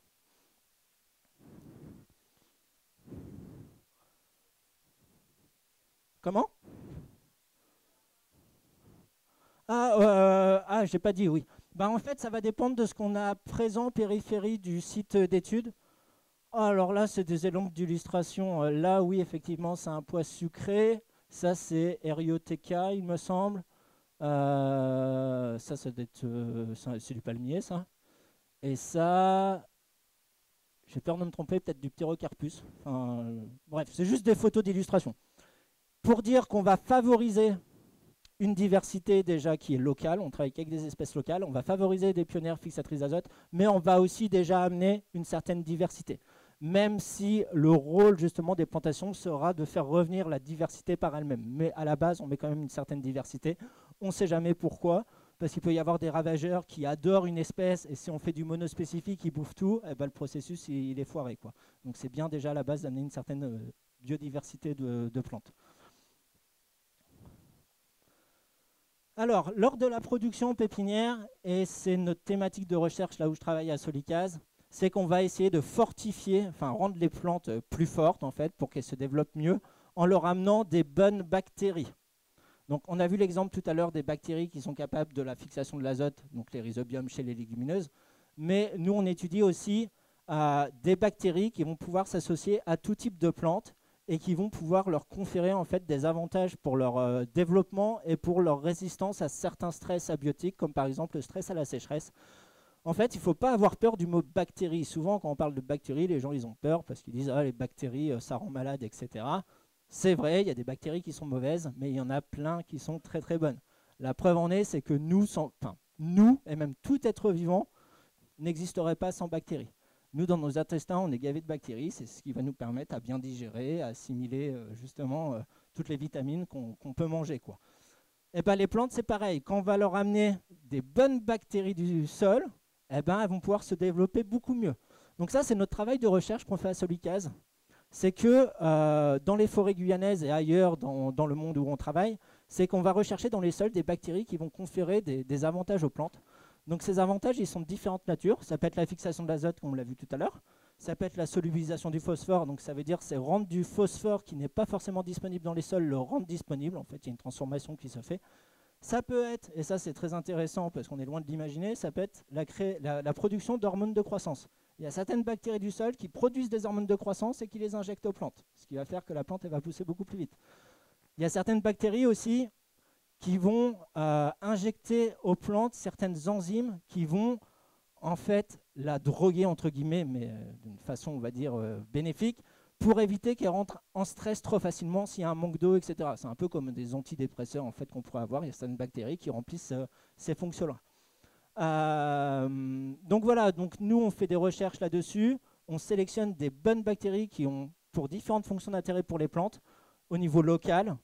Comment? J'ai pas dit oui. Ben, en fait, ça va dépendre de ce qu'on a présent en périphérie du site d'étude. Alors là, c'est des exemples d'illustration. Là, oui, effectivement, c'est un pois sucré. Ça, c'est Eriotheca, il me semble. Ça doit être, c'est du palmier, ça. Et ça, j'ai peur de me tromper, peut-être du Pterocarpus. Enfin, bref, c'est juste des photos d'illustration. Pour dire qu'on va favoriser une diversité déjà qui est locale, on travaille avec des espèces locales, on va favoriser des pionnières fixatrices d'azote, mais on va aussi déjà amener une certaine diversité. Même si le rôle justement des plantations sera de faire revenir la diversité par elle-même. Mais à la base, on met quand même une certaine diversité. On ne sait jamais pourquoi, parce qu'il peut y avoir des ravageurs qui adorent une espèce, et si on fait du monospécifique, ils bouffent tout, et ben le processus il est foiré, quoi. Donc c'est bien déjà à la base d'amener une certaine biodiversité de plantes. Alors, lors de la production pépinière, et c'est notre thématique de recherche là où je travaille à Solicase, c'est qu'on va essayer de fortifier, enfin rendre les plantes plus fortes en fait, pour qu'elles se développent mieux, en leur amenant des bonnes bactéries. Donc on a vu l'exemple tout à l'heure des bactéries qui sont capables de la fixation de l'azote, donc les rhizobiums chez les légumineuses, mais nous on étudie aussi des bactéries qui vont pouvoir s'associer à tout type de plantes et qui vont pouvoir leur conférer en fait des avantages pour leur développement et pour leur résistance à certains stress abiotiques, comme par exemple le stress à la sécheresse. En fait, il ne faut pas avoir peur du mot bactérie. Souvent, quand on parle de bactéries, les gens ils ont peur parce qu'ils disent « Ah, les bactéries, ça rend malade, etc. » C'est vrai, il y a des bactéries qui sont mauvaises, mais il y en a plein qui sont très très bonnes. La preuve en est, c'est que nous, et même tout être vivant, n'existerait pas sans bactéries. Nous, dans nos intestins, on est gavé de bactéries. C'est ce qui va nous permettre à bien digérer, à assimiler justement toutes les vitamines qu'on peut manger, quoi. Et ben, les plantes, c'est pareil. Quand on va leur amener des bonnes bactéries du sol, elles vont pouvoir se développer beaucoup mieux. Donc ça, c'est notre travail de recherche qu'on fait à Solicase. C'est que dans les forêts guyanaises et ailleurs dans le monde où on travaille, c'est qu'on va rechercher dans les sols des bactéries qui vont conférer des avantages aux plantes. Donc ces avantages, ils sont de différentes natures. Ça peut être la fixation de l'azote, comme on l'a vu tout à l'heure. Ça peut être la solubilisation du phosphore. Donc ça veut dire c'est rendre du phosphore qui n'est pas forcément disponible dans les sols, le rendre disponible. En fait, il y a une transformation qui se fait. Ça peut être, et ça c'est très intéressant parce qu'on est loin de l'imaginer, ça peut être la production d'hormones de croissance. Il y a certaines bactéries du sol qui produisent des hormones de croissance et qui les injectent aux plantes, ce qui va faire que la plante elle va pousser beaucoup plus vite. Il y a certaines bactéries aussi qui vont injecter aux plantes certaines enzymes qui vont en fait la droguer entre guillemets, mais d'une façon on va dire bénéfique, pour éviter qu'elle rentre en stress trop facilement s'il y a un manque d'eau, etc. C'est un peu comme des antidépresseurs en fait, qu'on pourrait avoir. Il y a certaines bactéries qui remplissent ces fonctions-là. Donc voilà, donc nous on fait des recherches là-dessus. On sélectionne des bonnes bactéries qui ont pour différentes fonctions d'intérêt pour les plantes au niveau local.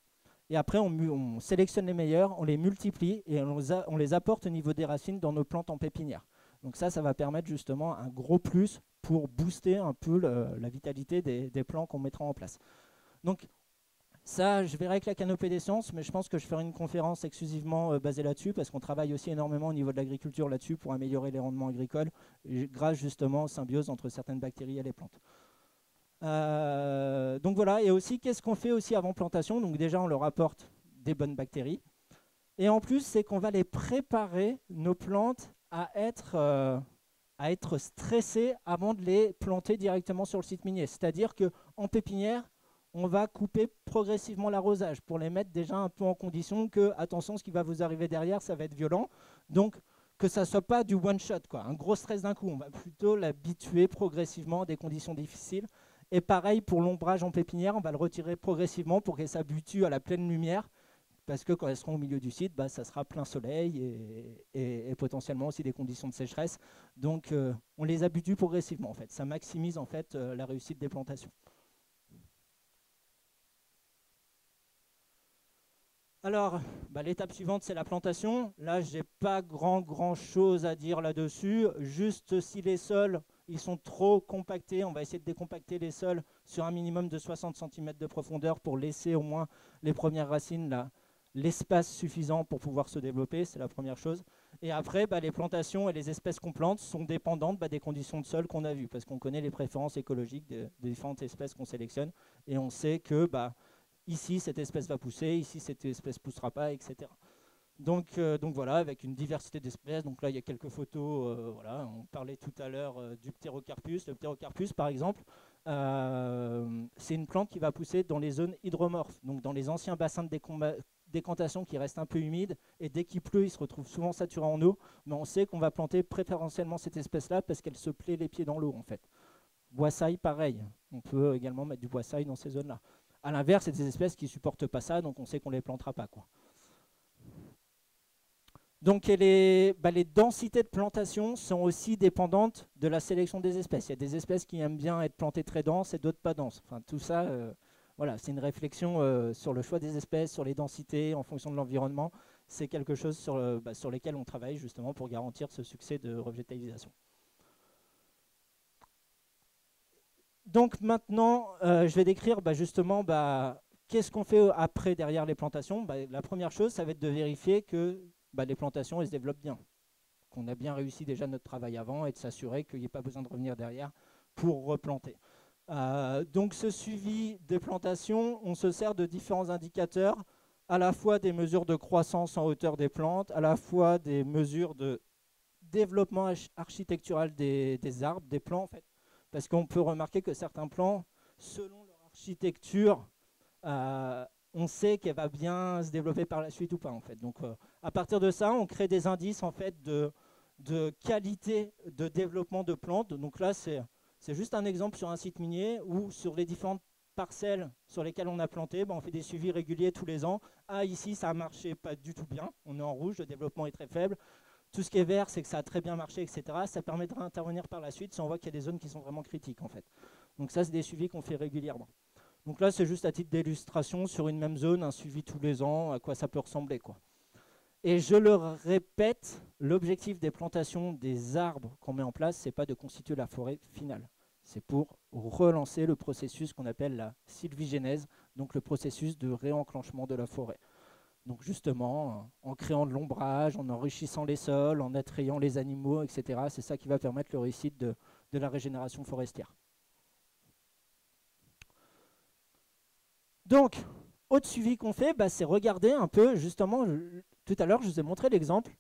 Et après on sélectionne les meilleures, on les multiplie et on les apporte au niveau des racines dans nos plantes en pépinière. Donc ça va permettre justement un gros plus pour booster un peu la vitalité des plants qu'on mettra en place. Donc ça, je verrai avec la canopée des sciences, mais je pense que je ferai une conférence exclusivement basée là-dessus, parce qu'on travaille aussi énormément au niveau de l'agriculture là-dessus pour améliorer les rendements agricoles, grâce justement aux symbioses entre certaines bactéries et les plantes. Donc voilà, et aussi, qu'est-ce qu'on fait aussi avant plantation? Donc déjà, on leur apporte des bonnes bactéries. Et en plus, c'est qu'on va les préparer, nos plantes, à être stressées avant de les planter directement sur le site minier. C'est-à-dire qu'en pépinière, on va couper progressivement l'arrosage pour les mettre déjà un peu en condition que, attention, ce qui va vous arriver derrière, ça va être violent. Donc, que ça ne soit pas du one-shot, quoi, un gros stress d'un coup. On va plutôt l'habituer progressivement à des conditions difficiles. Et pareil pour l'ombrage en pépinière, on va le retirer progressivement pour qu'elle s'habitue à la pleine lumière, parce que quand elles seront au milieu du site, bah, ça sera plein soleil et potentiellement aussi des conditions de sécheresse. Donc on les habitue progressivement en fait. Ça maximise en fait la réussite des plantations. Alors, bah, l'étape suivante, c'est la plantation. Là, je n'ai pas grand chose à dire là-dessus. Juste si les sols ils sont trop compactés, on va essayer de décompacter les sols sur un minimum de 60 cm de profondeur pour laisser au moins les premières racines là, l'espace suffisant pour pouvoir se développer, c'est la première chose. Et après, bah, les plantations et les espèces qu'on plante sont dépendantes des conditions de sol qu'on a vues, parce qu'on connaît les préférences écologiques des différentes espèces qu'on sélectionne, et on sait que ici, cette espèce va pousser, ici, cette espèce ne poussera pas, etc. Donc voilà, avec une diversité d'espèces. Donc là, il y a quelques photos. Voilà, on parlait tout à l'heure du ptérocarpus. Le ptérocarpus, par exemple, c'est une plante qui va pousser dans les zones hydromorphes, donc dans les anciens bassins de décantation qui restent un peu humides. Et dès qu'il pleut, il se retrouve souvent saturé en eau. Mais on sait qu'on va planter préférentiellement cette espèce-là parce qu'elle se plaît les pieds dans l'eau, en fait. Boissaille, pareil. On peut également mettre du boissaille dans ces zones-là. A l'inverse, c'est des espèces qui ne supportent pas ça, donc on sait qu'on ne les plantera pas, quoi. Donc les densités de plantation sont aussi dépendantes de la sélection des espèces. Il y a des espèces qui aiment bien être plantées très denses et d'autres pas denses. Enfin, tout ça, voilà, c'est une réflexion sur le choix des espèces, sur les densités en fonction de l'environnement. C'est quelque chose sur lesquels on travaille justement pour garantir ce succès de revégétalisation. Donc maintenant, je vais décrire justement qu'est-ce qu'on fait après derrière les plantations. La première chose, ça va être de vérifier que les plantations elles se développent bien, qu'on a bien réussi déjà notre travail avant et de s'assurer qu'il n'y ait pas besoin de revenir derrière pour replanter. Donc ce suivi des plantations, on se sert de différents indicateurs, à la fois des mesures de croissance en hauteur des plantes, à la fois des mesures de développement architectural des arbres, des plants en fait. Parce qu'on peut remarquer que certains plants, selon leur architecture, on sait qu'elle va bien se développer par la suite ou pas en fait. Donc à partir de ça, on crée des indices en fait de qualité de développement de plantes. Donc là, c'est juste un exemple sur un site minier où sur les différentes parcelles sur lesquelles on a planté, on fait des suivis réguliers tous les ans. Ah, ici, ça a marché pas du tout bien. On est en rouge, le développement est très faible. Tout ce qui est vert, c'est que ça a très bien marché, etc. Ça permettra d'intervenir par la suite si on voit qu'il y a des zones qui sont vraiment critiques en fait. Donc ça, c'est des suivis qu'on fait régulièrement. Donc là, c'est juste à titre d'illustration sur une même zone, un suivi tous les ans, à quoi ça peut ressembler, quoi. Et je le répète, l'objectif des plantations des arbres qu'on met en place, c'est pas de constituer la forêt finale. C'est pour relancer le processus qu'on appelle la sylvigénèse, donc le processus de réenclenchement de la forêt. Donc justement, en créant de l'ombrage, en enrichissant les sols, en attrayant les animaux, etc. C'est ça qui va permettre le réussite de la régénération forestière. Donc, autre suivi qu'on fait, c'est regarder un peu, justement, tout à l'heure, je vous ai montré l'exemple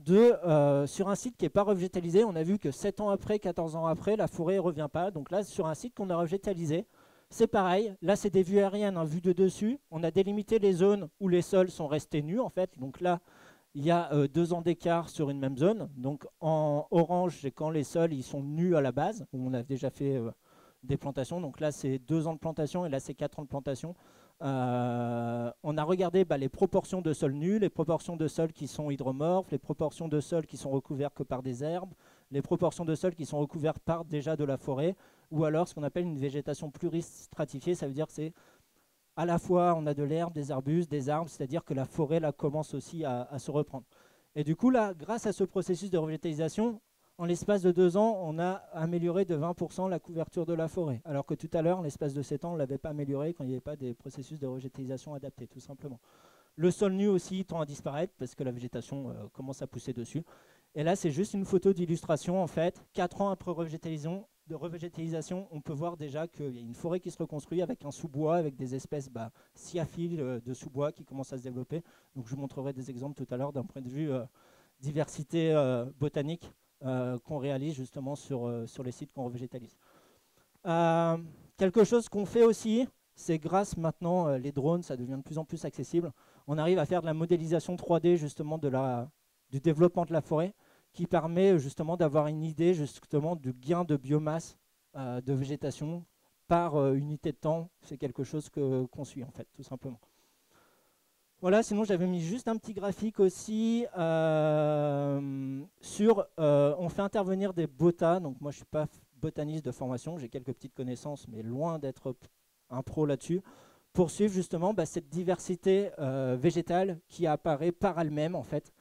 sur un site qui n'est pas revégétalisé. On a vu que 7 ans après, 14 ans après, la forêt ne revient pas. Donc là, sur un site qu'on a revégétalisé, c'est pareil. Là, c'est des vues aériennes, vues de dessus. On a délimité les zones où les sols sont restés nus, en fait. Donc là, il y a 2 ans d'écart sur une même zone. Donc en orange, c'est quand les sols ils sont nus à la base, où on a déjà fait des plantations. Donc là, c'est 2 ans de plantation et là, c'est 4 ans de plantation. On a regardé les proportions de sols nus, les proportions de sols qui sont hydromorphes, les proportions de sols qui sont recouverts que par des herbes, les proportions de sols qui sont recouverts par déjà de la forêt, ou alors ce qu'on appelle une végétation pluristratifiée. Ça veut dire que c'est à la fois on a de l'herbe, des arbustes, des arbres, c'est-à-dire que la forêt là commence aussi à se reprendre. Et du coup là, grâce à ce processus de revégétalisation, en l'espace de 2 ans, on a amélioré de 20% la couverture de la forêt. Alors que tout à l'heure, en l'espace de 7 ans, on ne l'avait pas amélioré quand il n'y avait pas des processus de revégétalisation adaptés, tout simplement. Le sol nu aussi tend à disparaître parce que la végétation commence à pousser dessus. Et là, c'est juste une photo d'illustration, en fait. 4 ans après revégétalisation, on peut voir déjà qu'il y a une forêt qui se reconstruit avec un sous-bois, avec des espèces sciaphiles de sous-bois qui commencent à se développer. Donc je vous montrerai des exemples tout à l'heure d'un point de vue diversité botanique qu'on réalise justement sur les sites qu'on revégétalise. Quelque chose qu'on fait aussi, c'est grâce maintenant, les drones, ça devient de plus en plus accessible. On arrive à faire de la modélisation 3D justement du développement de la forêt. qui permet justement d'avoir une idée justement du gain de biomasse de végétation par unité de temps. C'est quelque chose qu'on suit en fait, tout simplement. Voilà, sinon j'avais mis juste un petit graphique aussi sur, on fait intervenir des botas, donc moi je ne suis pas botaniste de formation, j'ai quelques petites connaissances, mais loin d'être un pro là-dessus, pour suivre justement cette diversité végétale qui apparaît par elle-même en fait,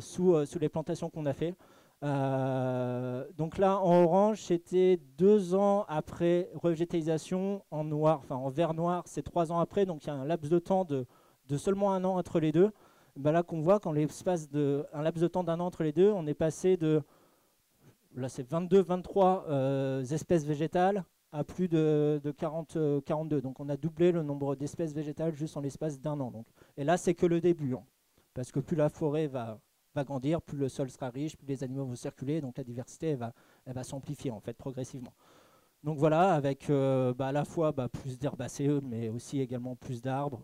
sous les plantations qu'on a fait. Donc là en orange c'était 2 ans après revégétalisation, en noir, enfin en vert noir c'est 3 ans après, donc il y a un laps de temps de seulement 1 an entre les deux. Ben là qu'on voit qu'en l'espace un laps de temps d'1 an entre les deux, on est passé de, là c'est 22, 23 espèces végétales à plus de 40, 42. Donc on a doublé le nombre d'espèces végétales juste en l'espace d'1 an. Donc. Et là c'est que le début, hein, parce que plus la forêt va grandir, plus le sol sera riche, plus les animaux vont circuler, donc la diversité elle va s'amplifier en fait progressivement. Donc voilà, avec à la fois plus d'herbacées, mais aussi également plus d'arbres,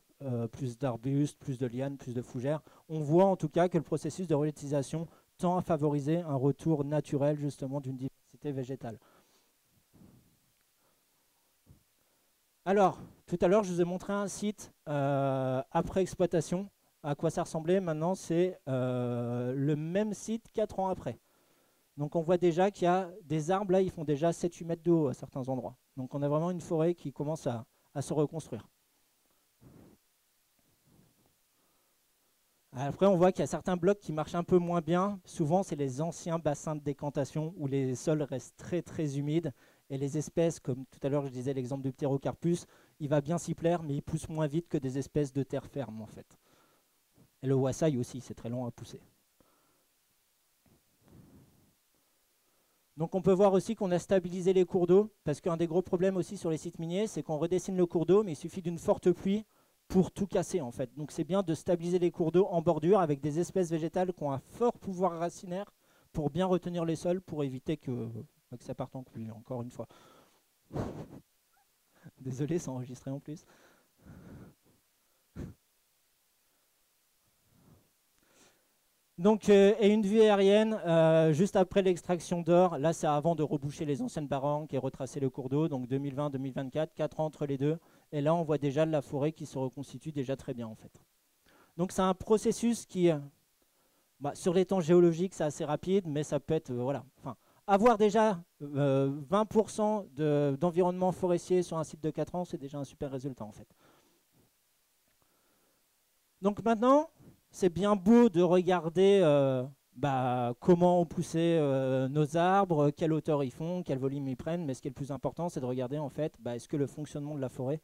plus d'arbustes, plus de lianes, plus de fougères. On voit en tout cas que le processus de végétisation tend à favoriser un retour naturel justement d'une diversité végétale. Alors, tout à l'heure, je vous ai montré un site après exploitation. À quoi ça ressemblait? Maintenant, c'est le même site 4 ans après. Donc on voit déjà qu'il y a des arbres, là, ils font déjà 7-8 mètres de haut à certains endroits. Donc on a vraiment une forêt qui commence à se reconstruire. Après, on voit qu'il y a certains blocs qui marchent un peu moins bien. Souvent, c'est les anciens bassins de décantation où les sols restent très très humides. Et les espèces, comme tout à l'heure je disais l'exemple du Pterocarpus, il va bien s'y plaire, mais il pousse moins vite que des espèces de terre ferme en fait. Et le Wassai aussi, c'est très long à pousser. Donc on peut voir aussi qu'on a stabilisé les cours d'eau, parce qu'un des gros problèmes aussi sur les sites miniers, c'est qu'on redessine le cours d'eau, mais il suffit d'une forte pluie pour tout casser en fait. Donc c'est bien de stabiliser les cours d'eau en bordure avec des espèces végétales qui ont un fort pouvoir racinaire pour bien retenir les sols, pour éviter que ça parte en couille, encore une fois. Désolé, c'est enregistré en plus. Donc, et une vue aérienne, juste après l'extraction d'or, là c'est avant de reboucher les anciennes barranques et retracer le cours d'eau, donc 2020-2024, 4 ans entre les deux. Et là on voit déjà la forêt qui se reconstitue déjà très bien en fait. Donc c'est un processus qui, sur les temps géologiques c'est assez rapide, mais ça peut être, voilà. Enfin, avoir déjà 20% d'environnement forestier sur un site de 4 ans, c'est déjà un super résultat en fait. Donc maintenant, c'est bien beau de regarder comment ont poussé nos arbres, quelle hauteur ils font, quel volume ils prennent, mais ce qui est le plus important, c'est de regarder en fait, est-ce que le fonctionnement de la forêt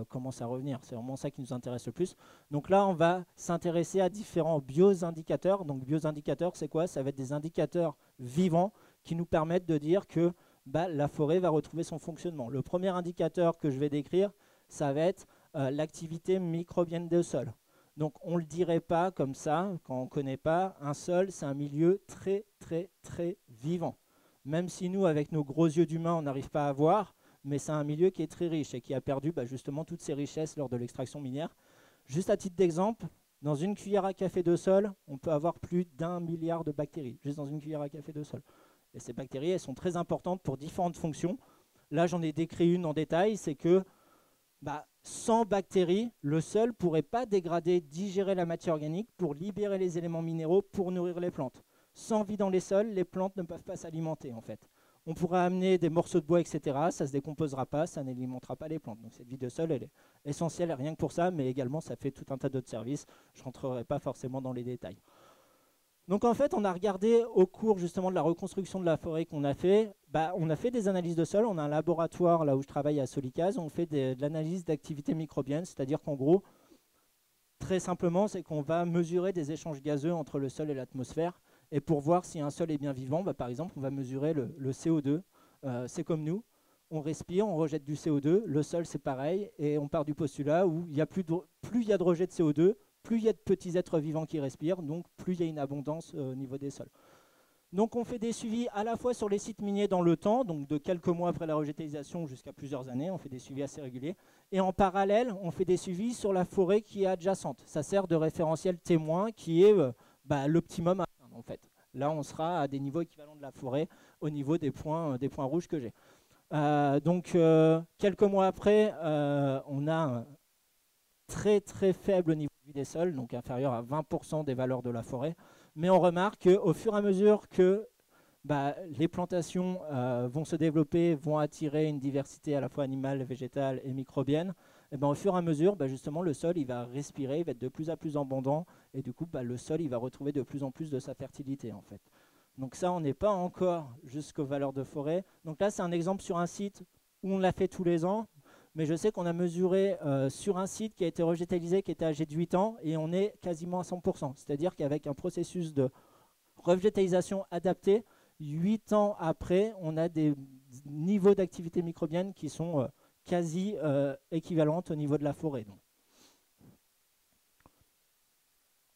commence à revenir. C'est vraiment ça qui nous intéresse le plus. Donc là, on va s'intéresser à différents bioindicateurs. Donc bioindicateurs, c'est quoi? Ça va être des indicateurs vivants qui nous permettent de dire que la forêt va retrouver son fonctionnement. Le premier indicateur que je vais décrire, ça va être l'activité microbienne des sols. Donc on ne le dirait pas comme ça, quand on ne connaît pas. Un sol, c'est un milieu très, très, très vivant. Même si nous, avec nos gros yeux d'humain, on n'arrive pas à voir, mais c'est un milieu qui est très riche et qui a perdu justement toutes ses richesses lors de l'extraction minière. Juste à titre d'exemple, dans une cuillère à café de sol, on peut avoir plus d'1 milliard de bactéries, juste dans une cuillère à café de sol. Et ces bactéries, elles sont très importantes pour différentes fonctions. Là, j'en ai décrit une en détail, c'est que sans bactéries, le sol ne pourrait pas dégrader, digérer la matière organique pour libérer les éléments minéraux pour nourrir les plantes. Sans vie dans les sols, les plantes ne peuvent pas s'alimenter en fait. On pourra amener des morceaux de bois, etc. Ça ne se décomposera pas, ça n'alimentera pas les plantes. Donc cette vie de sol, elle est essentielle rien que pour ça, mais également ça fait tout un tas d'autres services. Je ne rentrerai pas forcément dans les détails. Donc en fait, on a regardé au cours justement de la reconstruction de la forêt qu'on a fait, on a fait des analyses de sol. On a un laboratoire là où je travaille à Solicase, on fait de l'analyse d'activité microbienne, c'est-à-dire qu'en gros, très simplement, c'est qu'on va mesurer des échanges gazeux entre le sol et l'atmosphère. Et pour voir si un sol est bien vivant, par exemple, on va mesurer le CO2. C'est comme nous, on respire, on rejette du CO2. Le sol, c'est pareil. Et on part du postulat où plus il y a de rejet de CO2, plus il y a de petits êtres vivants qui respirent, donc plus il y a une abondance au niveau des sols. Donc on fait des suivis à la fois sur les sites miniers dans le temps, donc de quelques mois après la végétalisation jusqu'à plusieurs années, on fait des suivis assez réguliers. Et en parallèle, on fait des suivis sur la forêt qui est adjacente. Ça sert de référentiel témoin qui est l'optimum à atteindre en fait. Là, on sera à des niveaux équivalents de la forêt au niveau des points rouges que j'ai. Donc, quelques mois après, on a un très très faible niveau de vie des sols, donc inférieur à 20% des valeurs de la forêt. Mais on remarque qu'au fur et à mesure que les plantations vont se développer, vont attirer une diversité à la fois animale, végétale et microbienne, et au fur et à mesure, justement, le sol il va respirer, il va être de plus en plus abondant, et du coup, le sol il va retrouver de plus en plus de sa fertilité en fait. Donc ça, on n'est pas encore jusqu'aux valeurs de forêt. Donc là, c'est un exemple sur un site où on l'a fait tous les ans, mais je sais qu'on a mesuré sur un site qui a été végétalisé, qui était âgé de 8 ans, et on est quasiment à 100%. C'est-à-dire qu'avec un processus de revégétalisation adapté, 8 ans après, on a des niveaux d'activité microbienne qui sont quasi équivalentes au niveau de la forêt. Donc.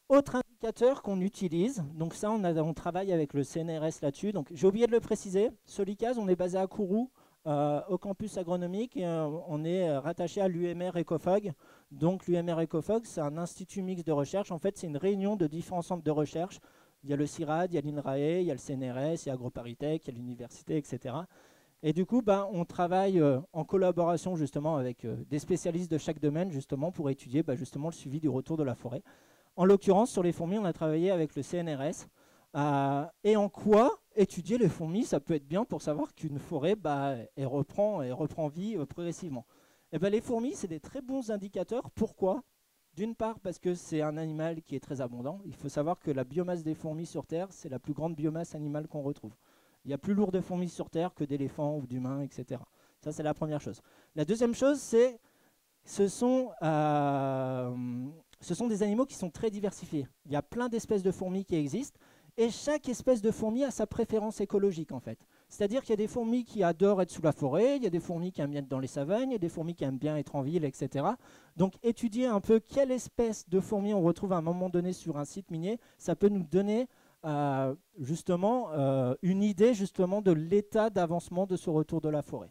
Autre indicateur qu'on utilise, donc ça on travaille avec le CNRS là-dessus, donc j'ai oublié de le préciser, Solicase, on est basé à Kourou, au campus agronomique, et on est rattaché à l'UMR Ecofog. Donc l'UMR Ecofog, c'est un institut mixte de recherche, en fait c'est une réunion de différents centres de recherche. Il y a le CIRAD, il y a l'INRAE, il y a le CNRS, il y a AgroParisTech, il y a l'université, etc. Et du coup, on travaille en collaboration justement avec des spécialistes de chaque domaine justement pour étudier justement le suivi du retour de la forêt. En l'occurrence, sur les fourmis, on a travaillé avec le CNRS. Et en quoi étudier les fourmis, ça peut être bien pour savoir qu'une forêt, elle reprend vie progressivement. Et les fourmis, c'est des très bons indicateurs. Pourquoi ? D'une part, parce que c'est un animal qui est très abondant. Il faut savoir que la biomasse des fourmis sur Terre, c'est la plus grande biomasse animale qu'on retrouve. Il y a plus lourd de fourmis sur Terre que d'éléphants ou d'humains, etc. Ça, c'est la première chose. La deuxième chose, c'est ce sont des animaux qui sont très diversifiés. Il y a plein d'espèces de fourmis qui existent. Et chaque espèce de fourmi a sa préférence écologique, en fait. C'est-à-dire qu'il y a des fourmis qui adorent être sous la forêt, il y a des fourmis qui aiment bien être dans les savagnes, il y a des fourmis qui aiment bien être en ville, etc. Donc, étudier un peu quelle espèce de fourmis on retrouve à un moment donné sur un site minier, ça peut nous donner justement une idée justement de l'état d'avancement de ce retour de la forêt.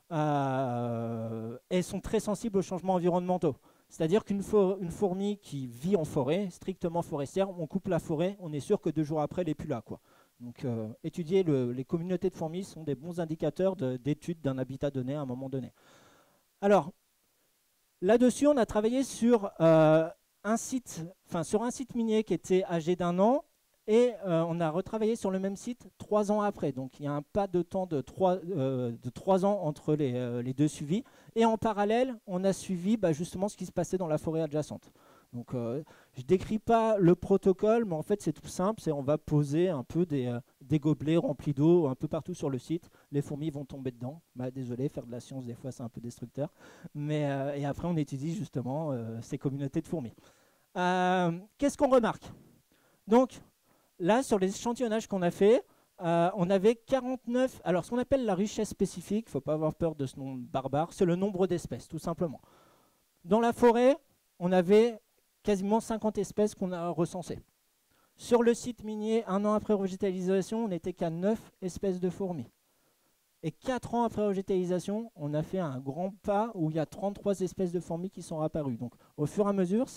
Elles sont très sensibles aux changements environnementaux. C'est-à-dire qu'une fourmi qui vit en forêt, strictement forestière, on coupe la forêt, on est sûr que 2 jours après, elle n'est plus là, quoi. Donc, étudier les communautés de fourmis sont des bons indicateurs d'étude d'un habitat donné à un moment donné. Alors, là-dessus, on a travaillé sur un site minier qui était âgé d'1 an, et on a retravaillé sur le même site 3 ans après. Donc il y a un pas de temps de 3 ans entre les deux suivis. Et en parallèle, on a suivi justement ce qui se passait dans la forêt adjacente. Donc je ne décris pas le protocole, mais en fait c'est tout simple. On va poser un peu des gobelets remplis d'eau un peu partout sur le site. Les fourmis vont tomber dedans. Désolé, faire de la science des fois c'est un peu destructeur. Et après on étudie justement ces communautés de fourmis. Qu'est-ce qu'on remarque ? Donc, là, sur les échantillonnages qu'on a fait, on avait 49... Alors, ce qu'on appelle la richesse spécifique, il ne faut pas avoir peur de ce nom barbare, c'est le nombre d'espèces, tout simplement. Dans la forêt, on avait quasiment 50 espèces qu'on a recensées. Sur le site minier, 1 an après végétalisation, on n'était qu'à 9 espèces de fourmis. Et 4 ans après végétalisation, on a fait un grand pas où il y a 33 espèces de fourmis qui sont apparues. Donc, au fur et à mesure,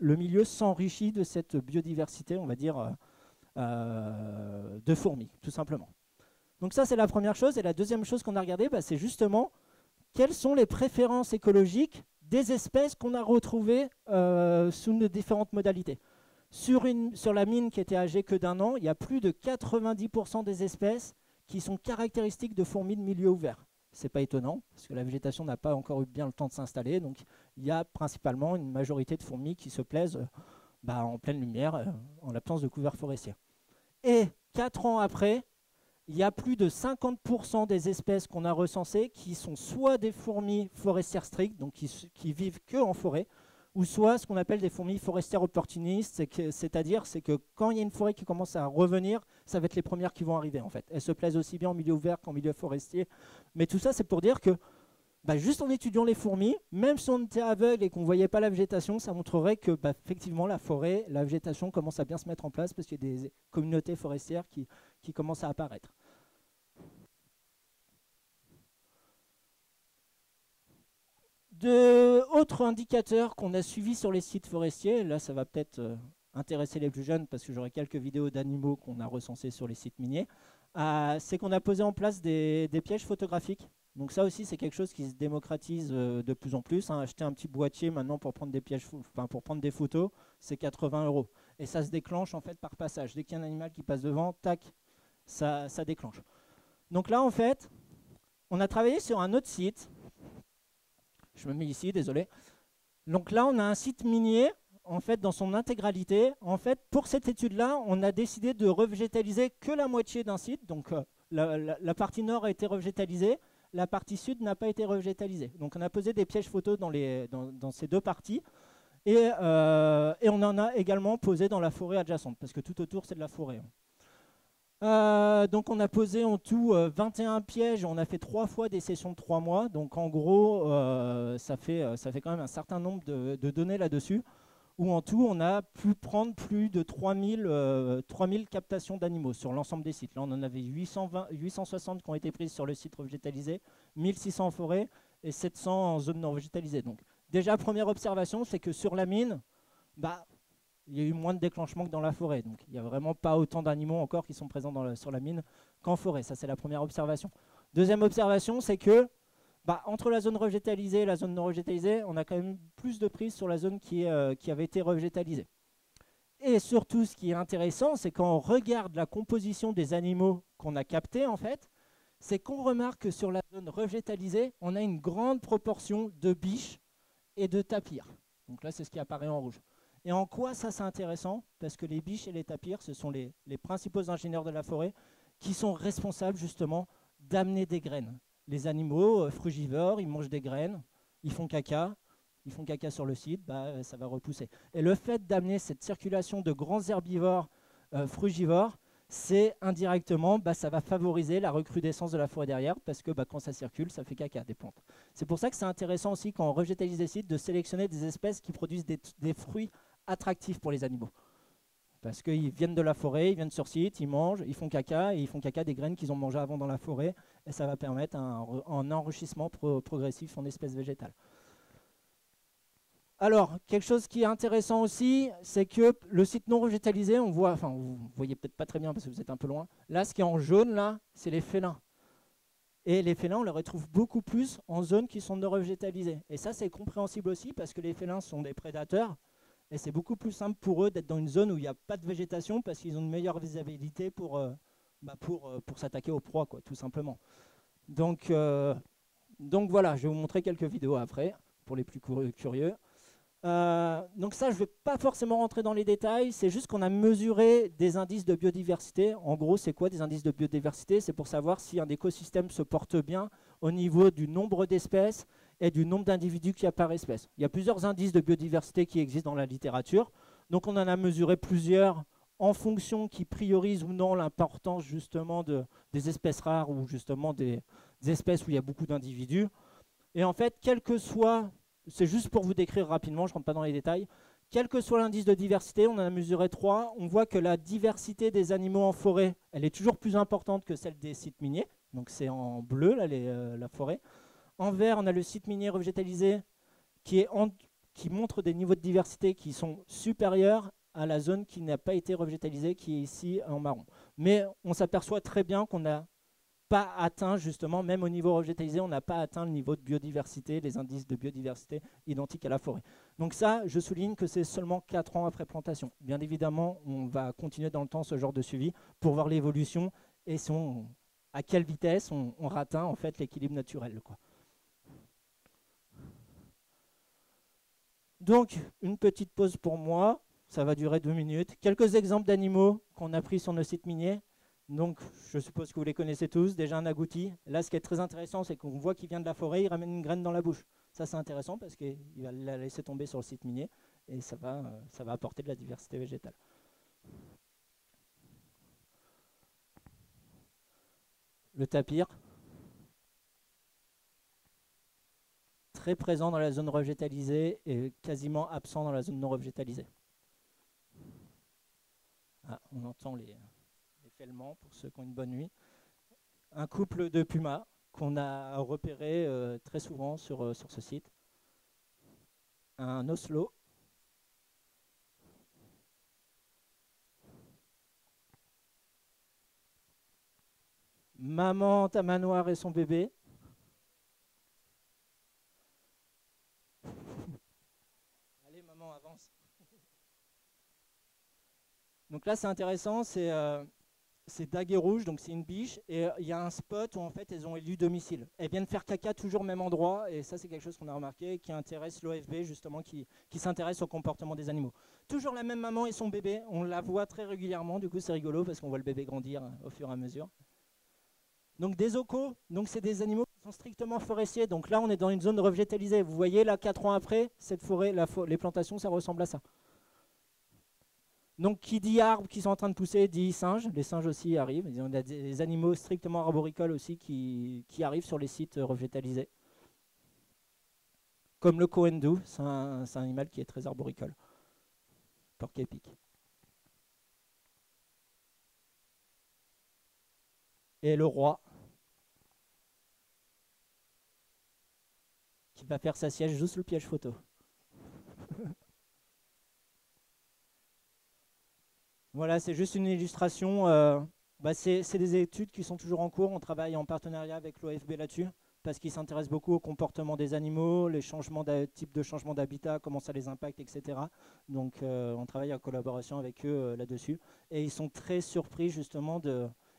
le milieu s'enrichit de cette biodiversité, on va dire, de fourmis, tout simplement. Donc ça, c'est la première chose. Et la deuxième chose qu'on a regardé, c'est justement quelles sont les préférences écologiques des espèces qu'on a retrouvées sous nos différentes modalités. Sur la mine qui était âgée que d'1 an, il y a plus de 90% des espèces qui sont caractéristiques de fourmis de milieu ouvert. Ce n'est pas étonnant, parce que la végétation n'a pas encore eu bien le temps de s'installer. Donc il y a principalement une majorité de fourmis qui se plaisent en pleine lumière, en l'absence de couvert forestier. Et 4 ans après, il y a plus de 50% des espèces qu'on a recensées qui sont soit des fourmis forestières strictes, donc qui vivent que en forêt, ou soit ce qu'on appelle des fourmis forestières opportunistes, c'est-à-dire que quand il y a une forêt qui commence à revenir, ça va être les premières qui vont arriver en fait. Elles se plaisent aussi bien en milieu ouvert qu'en milieu forestier. Mais tout ça, c'est pour dire que juste en étudiant les fourmis, même si on était aveugle et qu'on ne voyait pas la végétation, ça montrerait que effectivement la forêt, la végétation commence à bien se mettre en place parce qu'il y a des communautés forestières qui commencent à apparaître. Autres indicateurs qu'on a suivis sur les sites forestiers, là ça va peut-être intéresser les plus jeunes, parce que j'aurai quelques vidéos d'animaux qu'on a recensés sur les sites miniers, c'est qu'on a posé en place des pièges photographiques. Donc ça aussi, c'est quelque chose qui se démocratise de plus en plus, hein. Acheter un petit boîtier maintenant pour prendre des pièges, pour prendre des photos, c'est 80 €. Et ça se déclenche en fait par passage. Dès qu'il y a un animal qui passe devant, tac, ça déclenche. Donc là, en fait, on a travaillé sur un autre site. Je me mets ici, désolé. Donc là, on a un site minier, en fait, dans son intégralité. En fait, pour cette étude-là, on a décidé de revégétaliser que la moitié d'un site. Donc la partie nord a été revégétalisée, la partie sud n'a pas été revégétalisée. Donc on a posé des pièges photos dans ces deux parties. Et on en a également posé dans la forêt adjacente, parce que tout autour, c'est de la forêt. Donc on a posé en tout 21 pièges, on a fait 3 fois des sessions de 3 mois, donc en gros ça fait quand même un certain nombre de données là-dessus, où en tout on a pu prendre plus de 3000 captations d'animaux sur l'ensemble des sites. Là on en avait 860 qui ont été prises sur le site revégétalisé, 1600 en forêt et 700 en zone non végétalisée. Donc déjà première observation, c'est que sur la mine, il y a eu moins de déclenchement que dans la forêt. Donc il n'y a vraiment pas autant d'animaux encore qui sont présents sur la mine qu'en forêt. Ça, c'est la première observation. Deuxième observation, c'est que entre la zone revégétalisée et la zone non revégétalisée, on a quand même plus de prises sur la zone qui avait été revégétalisée. Et surtout, ce qui est intéressant, c'est quand on regarde la composition des animaux qu'on a captés, en fait, c'est qu'on remarque que sur la zone revégétalisée, on a une grande proportion de biches et de tapirs. Donc là, c'est ce qui apparaît en rouge. Et en quoi ça c'est intéressant? Parce que les biches et les tapirs, ce sont les principaux ingénieurs de la forêt qui sont responsables justement d'amener des graines. Les animaux frugivores, ils mangent des graines, ils font caca sur le site, ça va repousser. Et le fait d'amener cette circulation de grands herbivores frugivores, c'est indirectement, ça va favoriser la recrudescence de la forêt derrière, parce que quand ça circule, ça fait caca des plantes. C'est pour ça que c'est intéressant aussi, quand on revégétalise des sites, de sélectionner des espèces qui produisent des fruits attractifs pour les animaux. Parce qu'ils viennent de la forêt, ils viennent sur site, ils mangent, ils font caca, et ils font caca des graines qu'ils ont mangées avant dans la forêt, et ça va permettre un enrichissement progressif en espèces végétales. Alors, quelque chose qui est intéressant aussi, c'est que le site non végétalisé, on voit, enfin vous voyez peut-être pas très bien parce que vous êtes un peu loin, là ce qui est en jaune là, c'est les félins. Et les félins, on les retrouve beaucoup plus en zones qui sont non végétalisées. Et ça c'est compréhensible aussi parce que les félins sont des prédateurs, et c'est beaucoup plus simple pour eux d'être dans une zone où il n'y a pas de végétation parce qu'ils ont une meilleure visibilité pour s'attaquer aux proies, quoi, tout simplement. Donc voilà, je vais vous montrer quelques vidéos après, pour les plus curieux. Donc ça, je ne vais pas forcément rentrer dans les détails, c'est juste qu'on a mesuré des indices de biodiversité. En gros, c'est quoi des indices de biodiversité? C'est pour savoir si un écosystème se porte bien au niveau du nombre d'espèces et du nombre d'individus qu'il y a par espèce. Il y a plusieurs indices de biodiversité qui existent dans la littérature. Donc on en a mesuré plusieurs en fonction qui priorisent ou non l'importance justement des espèces rares ou justement des espèces où il y a beaucoup d'individus. Et en fait, quel que soit... C'est juste pour vous décrire rapidement, je ne rentre pas dans les détails. Quel que soit l'indice de diversité, on en a mesuré 3. On voit que la diversité des animaux en forêt, elle est toujours plus importante que celle des sites miniers. Donc c'est en bleu, là, la forêt. En vert, on a le site minier revégétalisé qui montre des niveaux de diversité qui sont supérieurs à la zone qui n'a pas été revégétalisée, qui est ici en marron. Mais on s'aperçoit très bien qu'on n'a pas atteint, justement, même au niveau revégétalisé, on n'a pas atteint le niveau de biodiversité, les indices de biodiversité identiques à la forêt. Donc ça, je souligne que c'est seulement 4 ans après plantation. Bien évidemment, on va continuer dans le temps ce genre de suivi pour voir l'évolution et à quelle vitesse on atteint en fait l'équilibre naturel, quoi. Donc, une petite pause pour moi, ça va durer 2 minutes. Quelques exemples d'animaux qu'on a pris sur nos sites miniers. Donc, je suppose que vous les connaissez tous. Déjà un agouti. Là, ce qui est très intéressant, c'est qu'on voit qu'il vient de la forêt, il ramène une graine dans la bouche. Ça, c'est intéressant parce qu'il va la laisser tomber sur le site minier et ça va apporter de la diversité végétale. Le tapir, très présent dans la zone revégétalisée et quasiment absent dans la zone non revégétalisée. Ah, on entend les fêlements pour ceux qui ont une bonne nuit. Un couple de pumas qu'on a repéré très souvent sur ce site. Un oslo. maman tamanoir et son bébé. Allez, maman, avance. Donc là, c'est intéressant, c'est daguet rouge, donc c'est une biche, et il y a un spot où en fait elles ont élu domicile. Elles viennent faire caca toujours au même endroit, et ça c'est quelque chose qu'on a remarqué, qui intéresse l'OFB justement, qui s'intéresse au comportement des animaux. Toujours la même maman et son bébé, on la voit très régulièrement, du coup c'est rigolo parce qu'on voit le bébé grandir au fur et à mesure. Donc des ocos, donc c'est des animaux qui sont strictement forestiers, donc là on est dans une zone revégétalisée. Vous voyez là 4 ans après, cette forêt, les plantations ça ressemble à ça. Donc qui dit arbres qui sont en train de pousser dit singes, les singes aussi arrivent, on a des animaux strictement arboricoles aussi qui arrivent sur les sites revégétalisés. Comme le cohendou, c'est un animal qui est très arboricole, porc-épic. Et le roi, qui va faire sa siège juste le piège photo. Voilà, c'est juste une illustration. C'est des études qui sont toujours en cours. On travaille en partenariat avec l'OFB là-dessus, parce qu'ils s'intéressent beaucoup au comportement des animaux, les changements type de changement d'habitat, comment ça les impacte, etc. Donc on travaille en collaboration avec eux là-dessus. Et ils sont très surpris justement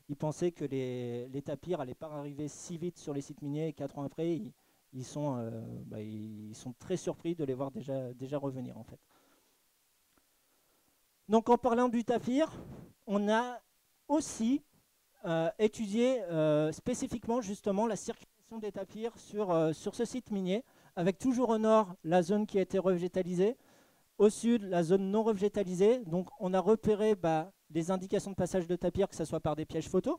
Ils pensaient que les tapirs n'allaient pas arriver si vite sur les sites miniers, et 4 ans après, ils sont très surpris de les voir déjà revenir en fait. Donc en parlant du tapir, on a aussi étudié spécifiquement justement la circulation des tapirs sur ce site minier, avec toujours au nord la zone qui a été revégétalisée, au sud la zone non revégétalisée. Donc on a repéré les indications de passage de tapirs, que ce soit par des pièges photos,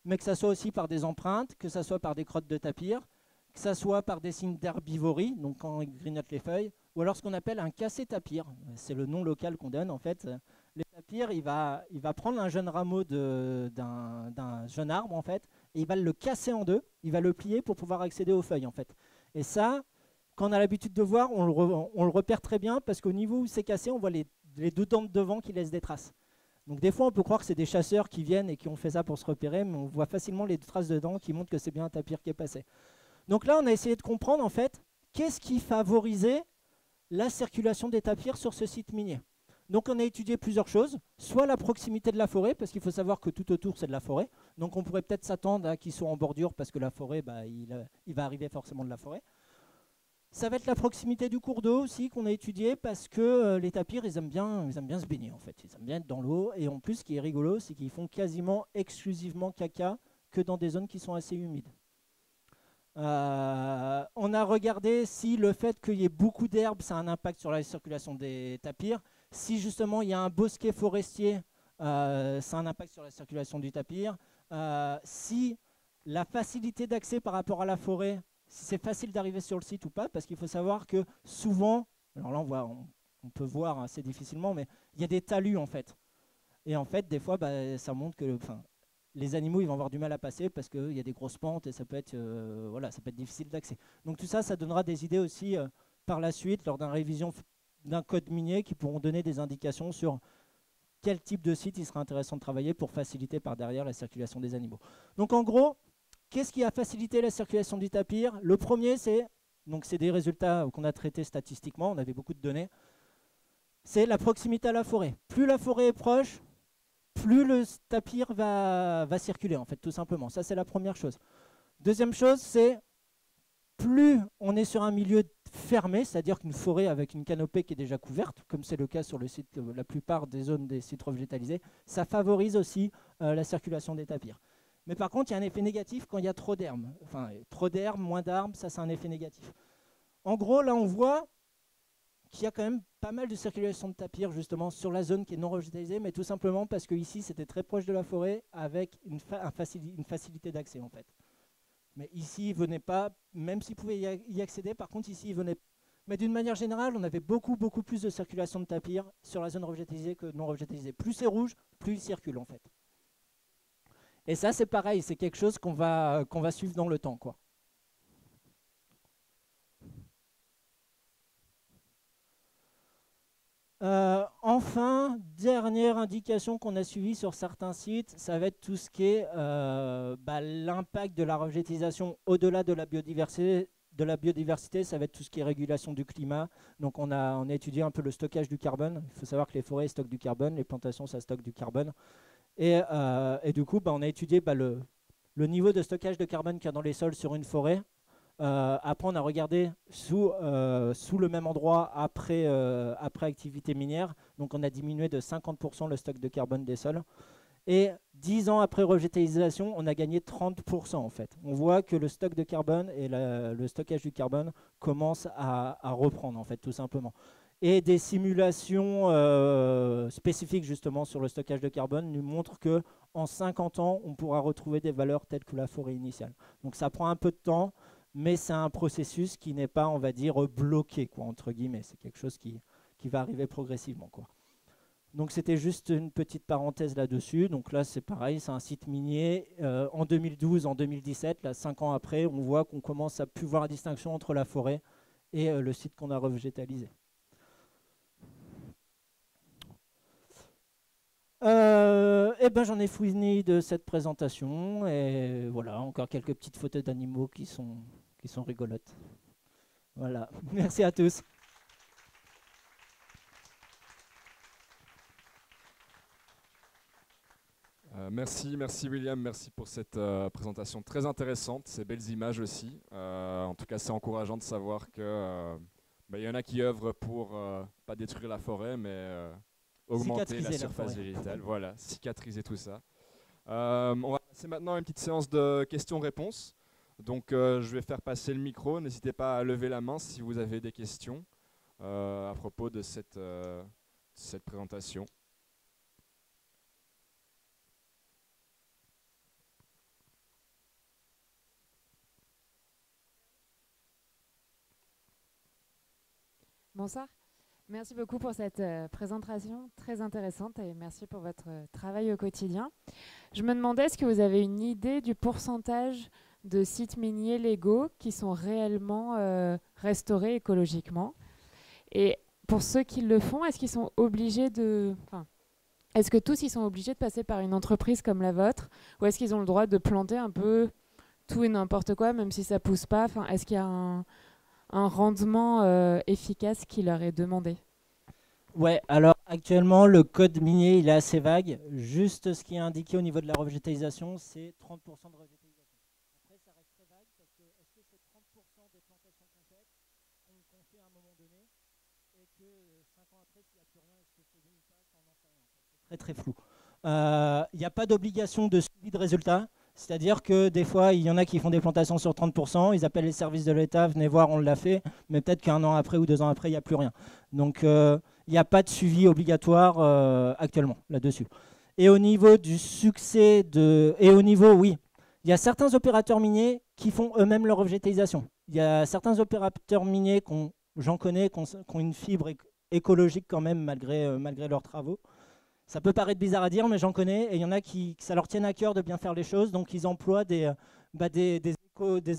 mais que ce soit aussi par des empreintes, que ce soit par des crottes de tapir, que ce soit par des signes d'herbivorie, donc quand ils grignotent les feuilles, ou alors ce qu'on appelle un cassé-tapir. C'est le nom local qu'on donne en fait. Le tapir, il va prendre un jeune rameau d'un jeune arbre en fait, et il va le casser en deux, il va le plier pour pouvoir accéder aux feuilles en fait. Et ça, quand on a l'habitude de voir, on le repère très bien parce qu'au niveau où c'est cassé, on voit les deux dents de devant qui laissent des traces. Donc des fois, on peut croire que c'est des chasseurs qui viennent et qui ont fait ça pour se repérer, mais on voit facilement les traces de dents qui montrent que c'est bien un tapir qui est passé. Donc là, on a essayé de comprendre en fait qu'est-ce qui favorisait la circulation des tapirs sur ce site minier. Donc on a étudié plusieurs choses, soit la proximité de la forêt, parce qu'il faut savoir que tout autour c'est de la forêt, donc on pourrait peut-être s'attendre à qu'ils soient en bordure, parce que la forêt, il va arriver forcément de la forêt. Ça va être la proximité du cours d'eau aussi qu'on a étudié, parce que les tapirs, ils aiment bien se baigner en fait, ils aiment bien être dans l'eau, et en plus ce qui est rigolo, c'est qu'ils font quasiment exclusivement caca que dans des zones qui sont assez humides. On a regardé si le fait qu'il y ait beaucoup d'herbes, ça a un impact sur la circulation des tapirs. Si justement il y a un bosquet forestier, ça a un impact sur la circulation du tapir. Si la facilité d'accès par rapport à la forêt, si c'est facile d'arriver sur le site ou pas, parce qu'il faut savoir que souvent, alors là on peut voir assez difficilement, mais il y a des talus en fait. Et en fait, des fois, ça montre que les animaux ils vont avoir du mal à passer parce qu'il y a des grosses pentes et ça peut être difficile d'accès. Donc tout ça, ça donnera des idées aussi par la suite lors d'une révision d'un code minier qui pourront donner des indications sur quel type de site il sera intéressant de travailler pour faciliter par derrière la circulation des animaux. Donc en gros, qu'est-ce qui a facilité la circulation du tapir? Le premier, c'est des résultats qu'on a traités statistiquement, on avait beaucoup de données, c'est la proximité à la forêt. Plus la forêt est proche, plus le tapir va circuler, en fait, tout simplement. Ça, c'est la première chose. Deuxième chose, c'est plus on est sur un milieu fermé, c'est-à-dire qu'une forêt avec une canopée qui est déjà couverte, comme c'est le cas sur le site, la plupart des zones des sites revégétalisés, ça favorise aussi la circulation des tapirs. Mais par contre, il y a un effet négatif quand il y a trop d'herbes. Enfin, trop d'herbes, moins d'arbres, ça, c'est un effet négatif. En gros, là, on voit qu'il y a quand même pas mal de circulation de tapirs justement sur la zone qui est non revégétalisée, mais tout simplement parce que ici c'était très proche de la forêt avec une facilité d'accès en fait. Mais ici ils venaient pas, même s'ils pouvaient y accéder, par contre ici ils venaient. Mais d'une manière générale, on avait beaucoup plus de circulation de tapirs sur la zone revégétalisée que non revégétalisée. Plus c'est rouge, plus ils circulent en fait. Et ça c'est pareil, c'est quelque chose qu'on va suivre dans le temps, quoi. Enfin, dernière indication qu'on a suivie sur certains sites, ça va être tout ce qui est l'impact de la revégétisation au-delà de la biodiversité. Ça va être tout ce qui est régulation du climat. Donc on a étudié un peu le stockage du carbone. Il faut savoir que les forêts stockent du carbone, les plantations ça stocke du carbone. Et du coup, on a étudié le niveau de stockage de carbone qu'il y a dans les sols sur une forêt. Après, on a regardé sous le même endroit après activité minière. Donc on a diminué de 50% le stock de carbone des sols. Et 10 ans après revégétalisation, on a gagné 30% en fait. On voit que le stock de carbone et le stockage du carbone commencent à reprendre en fait, tout simplement. Et des simulations spécifiques justement sur le stockage de carbone nous montrent qu'en 50 ans, on pourra retrouver des valeurs telles que la forêt initiale. Donc ça prend un peu de temps, mais c'est un processus qui n'est pas, on va dire, bloqué, quoi, entre guillemets. C'est quelque chose qui va arriver progressivement, quoi. Donc c'était juste une petite parenthèse là-dessus. Donc là c'est pareil, c'est un site minier. En 2012, en 2017, là, 5 ans après, on voit qu'on commence à plus voir la distinction entre la forêt et le site qu'on a revégétalisé. J'en ai fini de cette présentation et voilà, encore quelques petites photos d'animaux qui sont rigolotes. Voilà, merci à tous. Merci William, merci pour cette présentation très intéressante, ces belles images aussi. En tout cas, c'est encourageant de savoir que y en a qui œuvrent pour pas détruire la forêt, mais augmenter la surface végétale, voilà, cicatriser tout ça. On va passer maintenant à une petite séance de questions-réponses. Donc je vais faire passer le micro, n'hésitez pas à lever la main si vous avez des questions à propos de cette présentation. Bonsoir. Merci beaucoup pour cette présentation très intéressante et merci pour votre travail au quotidien. Je me demandais, est-ce que vous avez une idée du pourcentage de sites miniers légaux qui sont réellement restaurés écologiquement? Et pour ceux qui le font, est-ce qu'ils sont obligés de... est-ce que tous ils sont obligés de passer par une entreprise comme la vôtre, ou est-ce qu'ils ont le droit de planter un peu tout et n'importe quoi, même si ça pousse pas? Est-ce qu'il y a un rendement efficace qui leur est demandé? Ouais, alors actuellement le code minier il est assez vague. Juste ce qui est indiqué au niveau de la revégétalisation, c'est 30% de revégétalisation. Après ça reste très vague parce que est-ce que c'est 30% des plantations complètes qu'on fait à un moment donné et que 5 ans après s'il n'y a plus rien, est-ce que c'est bon ou pas, ça on n'en sait rien. C'est très très flou. Il n'y a pas d'obligation de suivi de résultats. C'est-à-dire que des fois, il y en a qui font des plantations sur 30%, ils appellent les services de l'État, venez voir, on l'a fait, mais peut-être qu'un an après ou 2 ans après, il n'y a plus rien. Donc, il n'y a pas de suivi obligatoire actuellement là-dessus. Et au niveau du succès oui, il y a certains opérateurs miniers qui font eux-mêmes leur végétalisation. Il y a certains opérateurs miniers, j'en connais, qui ont une fibre écologique quand même, malgré leurs travaux. Ça peut paraître bizarre à dire, mais j'en connais. Et il y en a qui ça leur tient à cœur de bien faire les choses. Donc, ils emploient des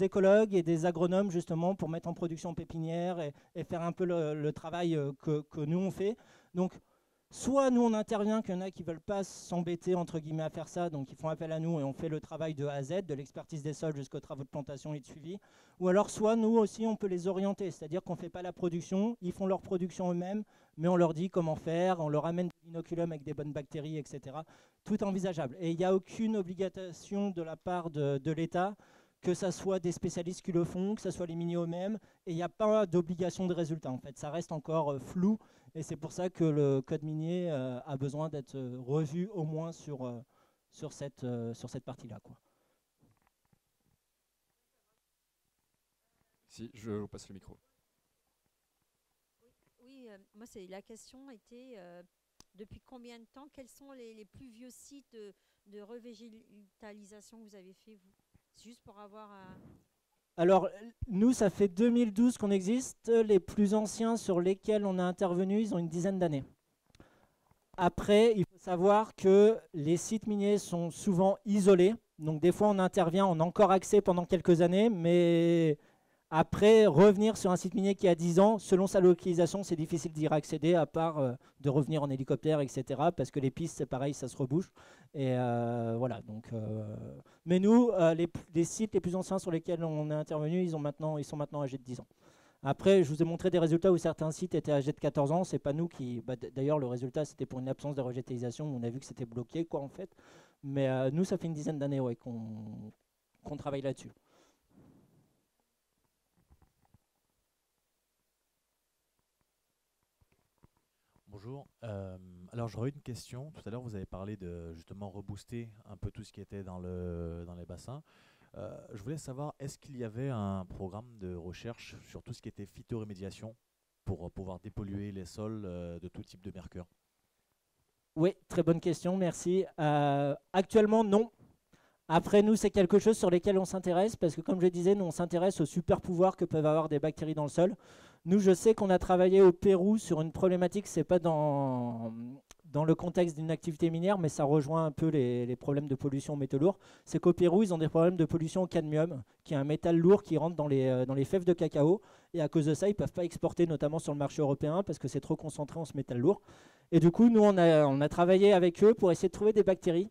écologues et des agronomes, justement, pour mettre en production pépinière et faire un peu le travail que nous, on fait. Donc, soit nous, on intervient, qu'il y en a qui ne veulent pas s'embêter, entre guillemets, à faire ça. Donc, ils font appel à nous et on fait le travail de A à Z, de l'expertise des sols jusqu'aux travaux de plantation et de suivi. Ou alors, soit nous aussi, on peut les orienter. C'est-à-dire qu'on ne fait pas la production. Ils font leur production eux-mêmes, mais on leur dit comment faire. On leur amène des inoculums avec des bonnes bactéries, etc. Tout est envisageable. Et il n'y a aucune obligation de la part de l'État, que ce soit des spécialistes qui le font, que ce soit les miniers eux-mêmes. Et il n'y a pas d'obligation de résultat. En fait, ça reste encore flou. Et c'est pour ça que le code minier a besoin d'être revu au moins sur cette partie-là, quoi. Si, je vous passe le micro. Oui, moi, la question était depuis combien de temps, quels sont les plus vieux sites de revégétalisation que vous avez fait, vous? C'est juste pour avoir Alors, nous, ça fait 2012 qu'on existe. Les plus anciens sur lesquels on a intervenu, ils ont une dizaine d'années. Après, il faut savoir que les sites miniers sont souvent isolés. Donc, des fois, on intervient, on a encore accès pendant quelques années, mais Après, revenir sur un site minier qui a 10 ans, selon sa localisation, c'est difficile d'y accéder, à part de revenir en hélicoptère, etc. Parce que les pistes, c'est pareil, ça se rebouche. Et voilà. Donc, mais nous, les sites les plus anciens sur lesquels on est intervenu, ils sont maintenant âgés de 10 ans. Après, je vous ai montré des résultats où certains sites étaient âgés de 14 ans. C'est pas nous qui. D'ailleurs, le résultat, c'était pour une absence de végétalisation. On a vu que c'était bloqué, quoi, en fait. Mais nous, ça fait une dizaine d'années, ouais, qu'on travaille là-dessus. Bonjour. Alors j'aurais une question. Tout à l'heure, vous avez parlé de justement rebooster un peu tout ce qui était dans les bassins. Je voulais savoir, est-ce qu'il y avait un programme de recherche sur tout ce qui était phytorémédiation pour pouvoir dépolluer les sols de tout type de mercure? Oui, très bonne question, merci. Actuellement, non. Après, nous, c'est quelque chose sur lequel on s'intéresse parce que, comme je disais, nous, on s'intéresse aux super pouvoirs que peuvent avoir des bactéries dans le sol. Nous, je sais qu'on a travaillé au Pérou sur une problématique, c'est pas dans le contexte d'une activité minière, mais ça rejoint un peu les problèmes de pollution aux métaux lourds. C'est qu'au Pérou, ils ont des problèmes de pollution au cadmium, qui est un métal lourd qui rentre dans les fèves de cacao. Et à cause de ça, ils ne peuvent pas exporter, notamment sur le marché européen, parce que c'est trop concentré en ce métal lourd. Et du coup, nous, on a travaillé avec eux pour essayer de trouver des bactéries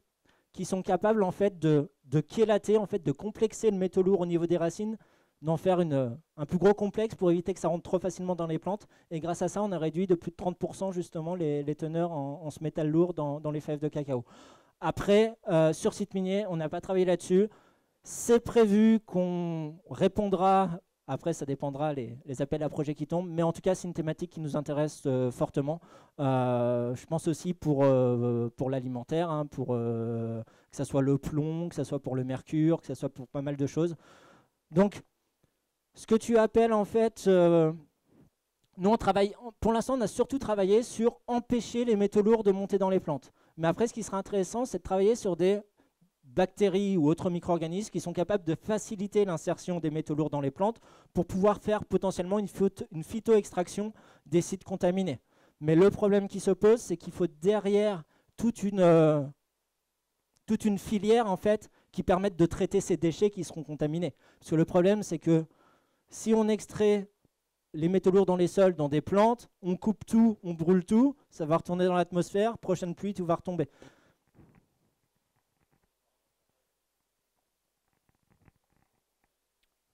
qui sont capables en fait de chélater, en fait, de complexer le métaux lourd au niveau des racines, d'en faire un plus gros complexe pour éviter que ça rentre trop facilement dans les plantes. Et grâce à ça, on a réduit de plus de 30% justement les teneurs en ce métal lourd dans les fèves de cacao. Après, sur site minier, on n'a pas travaillé là-dessus. C'est prévu qu'on répondra. Après, ça dépendra les appels à projets qui tombent. Mais en tout cas, c'est une thématique qui nous intéresse fortement. Je pense aussi pour l'alimentaire, hein, pour que ce soit le plomb, que ce soit pour le mercure, que ce soit pour pas mal de choses. Donc, ce que tu appelles en fait... nous, on travaille, pour l'instant, on a surtout travaillé sur empêcher les métaux lourds de monter dans les plantes. Mais après, ce qui sera intéressant, c'est de travailler sur des bactéries ou autres micro-organismes qui sont capables de faciliter l'insertion des métaux lourds dans les plantes pour pouvoir faire potentiellement une phytoextraction des sites contaminés. Mais le problème qui se pose, c'est qu'il faut derrière toute une filière en fait, qui permette de traiter ces déchets qui seront contaminés. Parce que le problème, c'est que si on extrait les métaux lourds dans les sols, dans des plantes, on coupe tout, on brûle tout, ça va retourner dans l'atmosphère, prochaine pluie, tout va retomber.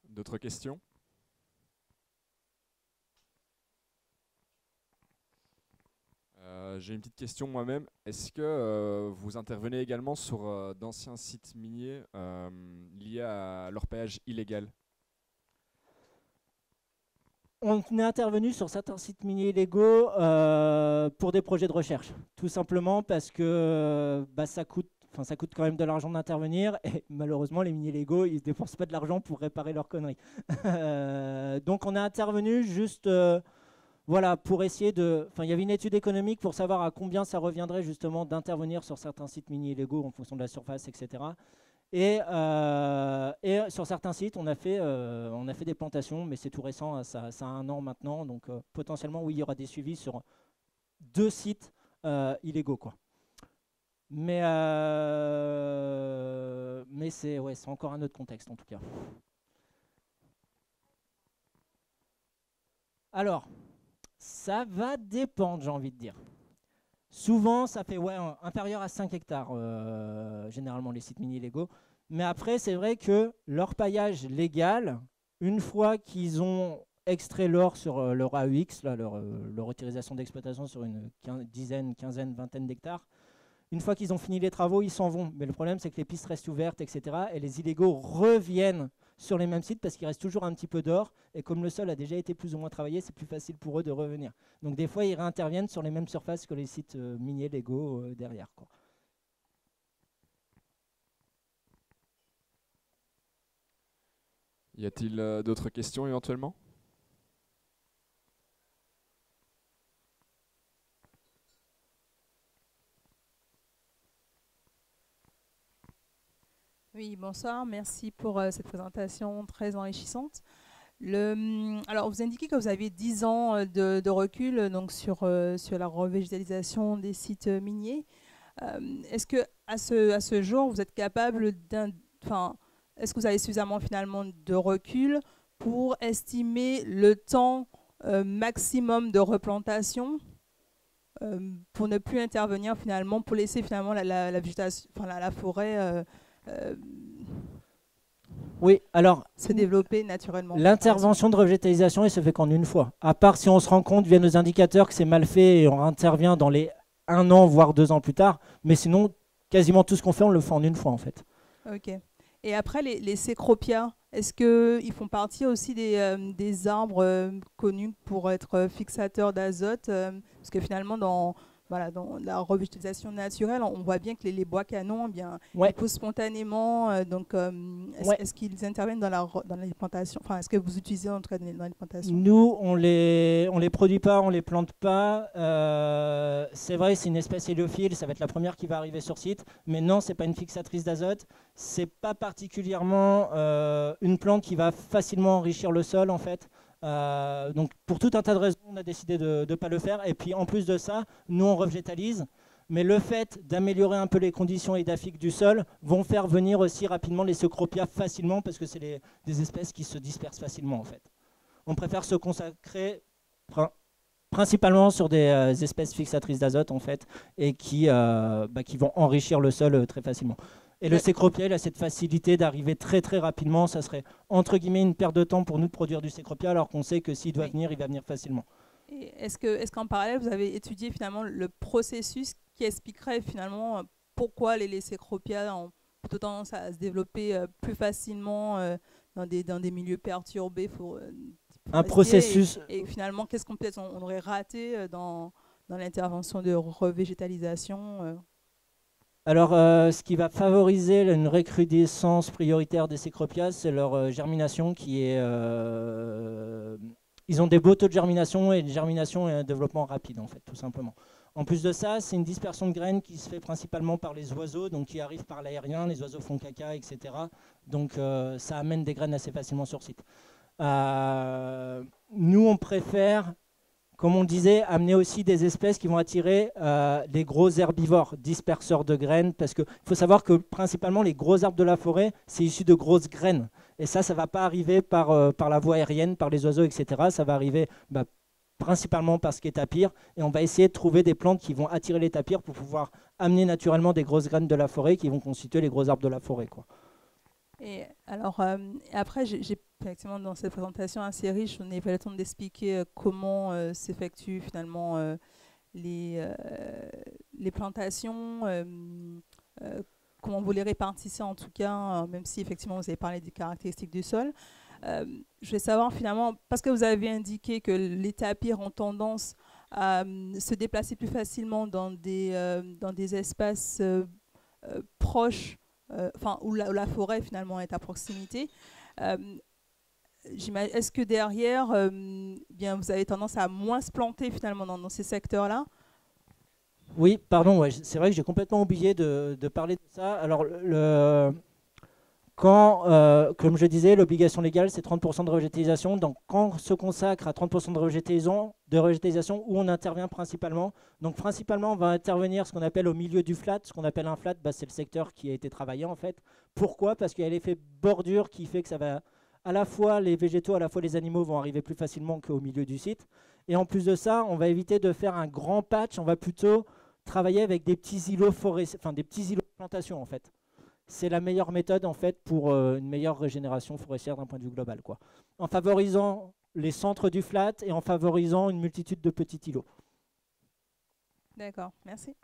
D'autres questions? J'ai une petite question moi-même. Est-ce que vous intervenez également sur d'anciens sites miniers liés à l'orpaillage illégal? On est intervenu sur certains sites miniers illégaux pour des projets de recherche. Tout simplement parce que ça coûte quand même de l'argent d'intervenir. Et malheureusement, les miniers illégaux, ils ne dépensent pas de l'argent pour réparer leurs conneries. Donc on est intervenu juste voilà, pour essayer de... Enfin, il y avait une étude économique pour savoir à combien ça reviendrait justement d'intervenir sur certains sites miniers illégaux en fonction de la surface, etc. Et sur certains sites, on a fait des plantations, mais c'est tout récent, ça a 1 an maintenant. Donc potentiellement, oui, il y aura des suivis sur 2 sites illégaux, quoi. Mais c'est encore un autre contexte, en tout cas. Alors, ça va dépendre, j'ai envie de dire. Souvent, ça fait inférieur à 5 hectares, généralement, les sites miniers illégaux. Mais après, c'est vrai que l'orpaillage légal, une fois qu'ils ont extrait l'or sur leur AUX, là, leur autorisation d'exploitation sur une quinzaine, vingtaine d'hectares, une fois qu'ils ont fini les travaux, ils s'en vont. Mais le problème, c'est que les pistes restent ouvertes, etc. Et les illégaux reviennent sur les mêmes sites parce qu'il reste toujours un petit peu d'or. Et comme le sol a déjà été plus ou moins travaillé, c'est plus facile pour eux de revenir. Donc des fois, ils réinterviennent sur les mêmes surfaces que les sites miniers légaux derrière, quoi. Y a-t-il d'autres questions éventuellement? Oui, bonsoir. Merci pour cette présentation très enrichissante. Alors, vous indiquez que vous avez 10 ans de recul donc sur la revégétalisation des sites miniers. Est-ce que à ce jour, vous êtes capable est-ce que vous avez suffisamment finalement de recul pour estimer le temps maximum de replantation pour ne plus intervenir finalement, pour laisser finalement la végétation, enfin la forêt Oui, alors se développer naturellement. l'intervention de revégétalisation, elle se fait qu'en une fois. À part si on se rend compte via nos indicateurs que c'est mal fait et on intervient dans les 1 an, voire 2 ans plus tard. Mais sinon, quasiment tout ce qu'on fait, on le fait en une fois en fait. Ok. Et après, les cécropias, est-ce qu'ils font partie aussi des arbres connus pour être fixateurs d'azote parce que finalement, dans la revégétalisation naturelle, on voit bien que les bois canons, eh bien, Ouais. ils poussent spontanément. Donc, Ouais. est-ce qu'ils interviennent dans les plantations? Enfin, est-ce que vous utilisez en tout cas dans les plantations? Nous, on les produit pas, on les plante pas. C'est vrai, c'est une espèce héliophile, ça va être la première qui va arriver sur site. Mais non, c'est pas une fixatrice d'azote. C'est pas particulièrement une plante qui va facilement enrichir le sol en fait. Donc pour tout un tas de raisons, on a décidé de ne pas le faire. Et puis en plus de ça, nous on revégétalise. Mais le fait d'améliorer un peu les conditions édaphiques du sol vont faire venir aussi rapidement les cécropias facilement parce que c'est des espèces qui se dispersent facilement en fait. On préfère se consacrer principalement sur des espèces fixatrices d'azote en fait et qui vont enrichir le sol très facilement. Et le cécropia, il a cette facilité d'arriver très très rapidement. Ça serait entre guillemets une perte de temps pour nous de produire du cécropia alors qu'on sait que s'il doit venir, il va venir facilement. Et est-ce qu'en parallèle, vous avez étudié finalement le processus qui expliquerait finalement pourquoi les cécropias ont plutôt tendance à se développer plus facilement dans des milieux perturbés un processus. Et finalement, qu'est-ce qu'on peut-être on aurait raté dans l'intervention de revégétalisation Alors, ce qui va favoriser une recrudescence prioritaire des cécropias, c'est leur germination qui est... ils ont des beaux taux de germination et de germination et un développement rapide, en fait, tout simplement. En plus de ça, c'est une dispersion de graines qui se fait principalement par les oiseaux, donc qui arrivent par l'aérien, les oiseaux font caca, etc. Donc, ça amène des graines assez facilement sur site. Nous, on préfère... Comme on disait, amener aussi des espèces qui vont attirer les gros herbivores, disperseurs de graines, parce qu'il faut savoir que principalement les gros arbres de la forêt, c'est issu de grosses graines. Et ça ne va pas arriver par la voie aérienne, par les oiseaux, etc. Ça va arriver principalement par ce qui est tapir. Et on va essayer de trouver des plantes qui vont attirer les tapirs pour pouvoir amener naturellement des grosses graines de la forêt qui vont constituer les gros arbres de la forêt, quoi. Et alors, après, j'ai effectivement dans cette présentation assez riche, on n'a pas le temps d'expliquer comment s'effectuent finalement les plantations, comment vous les répartissez en tout cas, même si effectivement vous avez parlé des caractéristiques du sol. Je vais savoir finalement, parce que vous avez indiqué que les tapirs ont tendance à se déplacer plus facilement dans des espaces proches, où la forêt finalement est à proximité. Est-ce que derrière, bien, vous avez tendance à moins se planter finalement dans ces secteurs-là? Oui, pardon, ouais, c'est vrai que j'ai complètement oublié de parler de ça. Alors, comme je disais, l'obligation légale, c'est 30% de revégétalisation. Donc, quand on se consacre à 30% de revégétalisation, où on intervient principalement. Donc, principalement, on va intervenir ce qu'on appelle au milieu du flat. Ce qu'on appelle un flat, c'est le secteur qui a été travaillé, en fait. Pourquoi? Parce qu'il y a l'effet bordure qui fait que ça va... À la fois les végétaux, à la fois les animaux vont arriver plus facilement qu'au milieu du site. Et en plus de ça, on va éviter de faire un grand patch. On va plutôt travailler avec des petits îlots forestiers, enfin des petits îlots de plantation, en fait. C'est la meilleure méthode en fait pour une meilleure régénération forestière d'un point de vue global, quoi. En favorisant les centres du flat et en favorisant une multitude de petits îlots. D'accord, merci.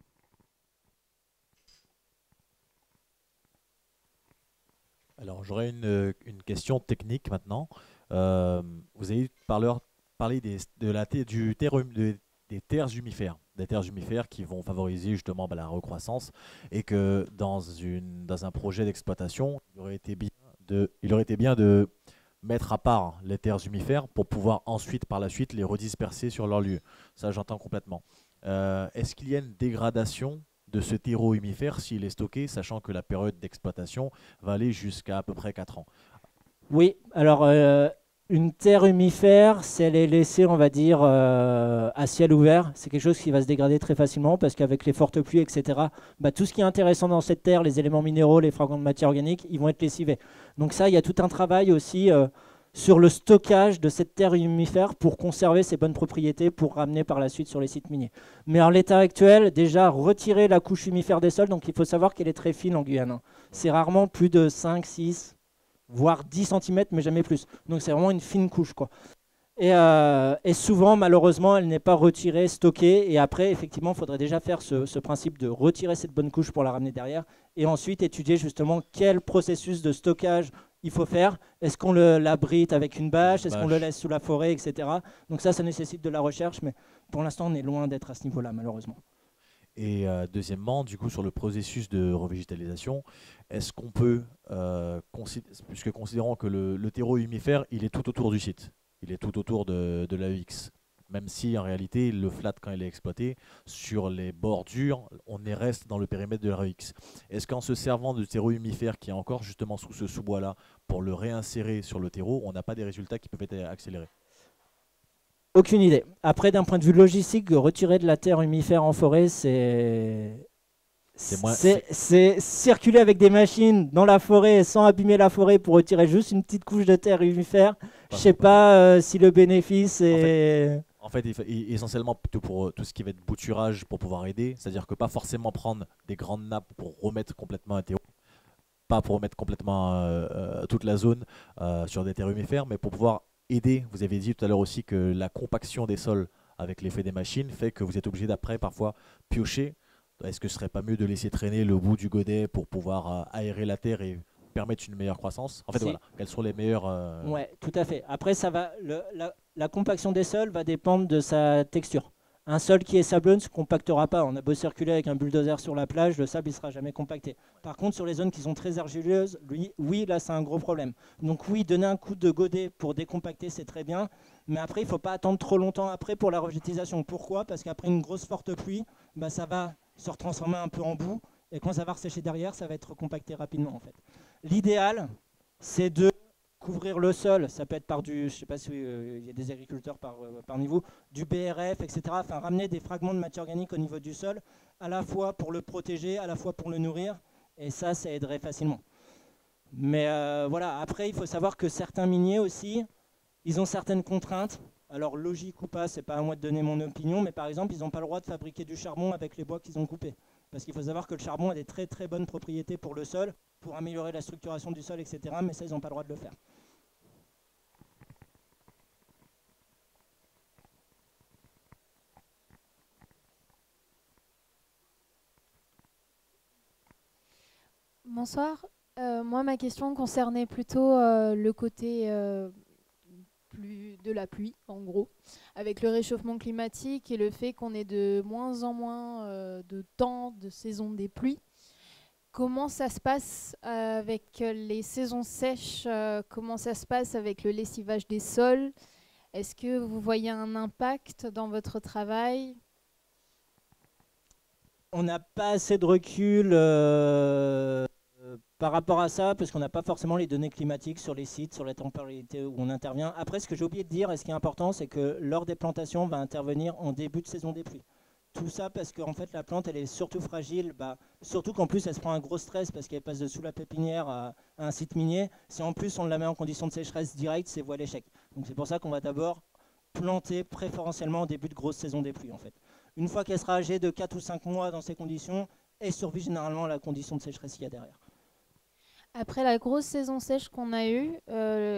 Alors j'aurais une question technique maintenant. Vous avez parlé des terres humifères. Des terres humifères qui vont favoriser justement la recroissance et que dans un projet d'exploitation, il aurait été bien de mettre à part les terres humifères pour pouvoir ensuite, par la suite, les redisperser sur leur lieu. Ça, j'entends complètement. Est-ce qu'il y a une dégradation de ce terreau humifère s'il est stocké, sachant que la période d'exploitation va aller jusqu'à à peu près 4 ans? Oui, alors une terre humifère, si elle est laissée, on va dire, à ciel ouvert, c'est quelque chose qui va se dégrader très facilement parce qu'avec les fortes pluies, etc., tout ce qui est intéressant dans cette terre, les éléments minéraux, les fragments de matière organique, ils vont être lessivés. Donc ça, il y a tout un travail aussi sur le stockage de cette terre humifère pour conserver ses bonnes propriétés pour ramener par la suite sur les sites miniers. Mais en l'état actuel, déjà retirer la couche humifère des sols, donc il faut savoir qu'elle est très fine en Guyane. C'est rarement plus de 5, 6, voire 10 cm, mais jamais plus. Donc c'est vraiment une fine couche, quoi. Et souvent, malheureusement, elle n'est pas retirée, stockée. Et après, effectivement, il faudrait déjà faire ce principe de retirer cette bonne couche pour la ramener derrière. Et ensuite, étudier justement quel processus de stockage il faut faire. Est-ce qu'on l'abrite avec une bâche? Est-ce qu'on le laisse sous la forêt, etc. Donc ça nécessite de la recherche. Mais pour l'instant, on est loin d'être à ce niveau-là, malheureusement. Et deuxièmement, du coup, sur le processus de revégétalisation, est-ce qu'on peut, puisque considérons que le terreau humifère, il est tout autour du site, il est tout autour de l'AEX, même si en réalité, le flat, quand il est exploité, sur les bordures, on reste dans le périmètre de l'AEX. Est-ce qu'en se servant du terreau humifère qui est encore justement sous ce sous-bois-là, pour le réinsérer sur le terreau, on n'a pas des résultats qui peuvent être accélérés? Aucune idée. Après, d'un point de vue logistique, retirer de la terre humifère en forêt, c'est circuler avec des machines dans la forêt sans abîmer la forêt pour retirer juste une petite couche de terre humifère. Je ne sais pas si le bénéfice est... En fait, essentiellement plutôt pour tout ce qui va être bouturage pour pouvoir aider, c'est-à-dire que pas forcément prendre des grandes nappes pour remettre complètement un terreau, pas pour remettre complètement toute la zone sur des terres humifères, mais pour pouvoir aider. Vous avez dit tout à l'heure aussi que la compaction des sols avec l'effet des machines fait que vous êtes obligé d'après parfois piocher. Est-ce que ce serait pas mieux de laisser traîner le bout du godet pour pouvoir aérer la terre et permettre une meilleure croissance? En fait, voilà, quels sont les meilleurs... Ouais, tout à fait. Après, la compaction des sols va dépendre de sa texture. Un sol qui est sableux ne se compactera pas. On a beau circuler avec un bulldozer sur la plage, le sable ne sera jamais compacté. Par contre, sur les zones qui sont très argileuses, oui, là, c'est un gros problème. Donc oui, donner un coup de godet pour décompacter, c'est très bien. Mais après, il ne faut pas attendre trop longtemps après pour la revégétisation. Pourquoi? Parce qu'après une grosse forte pluie, bah, ça va se transformer un peu en boue. Et quand ça va ressécher derrière, ça va être compacté rapidement, en fait. L'idéal, c'est de couvrir le sol, ça peut être par du, je ne sais pas s'il y a des agriculteurs parmi vous, du BRF, etc. Enfin, ramener des fragments de matière organique au niveau du sol, à la fois pour le protéger, à la fois pour le nourrir, et ça aiderait facilement. Mais voilà, après, il faut savoir que certains miniers aussi, ils ont certaines contraintes. Alors, logique ou pas, c'est pas à moi de donner mon opinion, mais par exemple, ils n'ont pas le droit de fabriquer du charbon avec les bois qu'ils ont coupés. Parce qu'il faut savoir que le charbon a des très très bonnes propriétés pour le sol, pour améliorer la structuration du sol, etc. Mais ça, ils n'ont pas le droit de le faire. Bonsoir. Moi, ma question concernait plutôt le côté de la pluie, en gros, avec le réchauffement climatique et le fait qu'on ait de moins en moins de temps de saison des pluies. Comment ça se passe avec les saisons sèches? Comment ça se passe avec le lessivage des sols? Est-ce que vous voyez un impact dans votre travail? On n'a pas assez de recul par rapport à ça, parce qu'on n'a pas forcément les données climatiques sur les sites, sur la temporalité où on intervient. Après, ce que j'ai oublié de dire, et ce qui est important, c'est que l'heure des plantations va intervenir en début de saison des pluies. Tout ça parce qu'en fait, la plante, elle est surtout fragile, surtout qu'en plus, elle se prend un gros stress parce qu'elle passe de sous la pépinière à un site minier. Si en plus, on la met en condition de sécheresse directe, c'est voie l'échec. Donc c'est pour ça qu'on va d'abord planter préférentiellement en début de grosse saison des pluies, en fait. Une fois qu'elle sera âgée de 4 ou 5 mois dans ces conditions, elle survit généralement à la condition de sécheresse qu'il y a derrière. Après la grosse saison sèche qu'on a eue,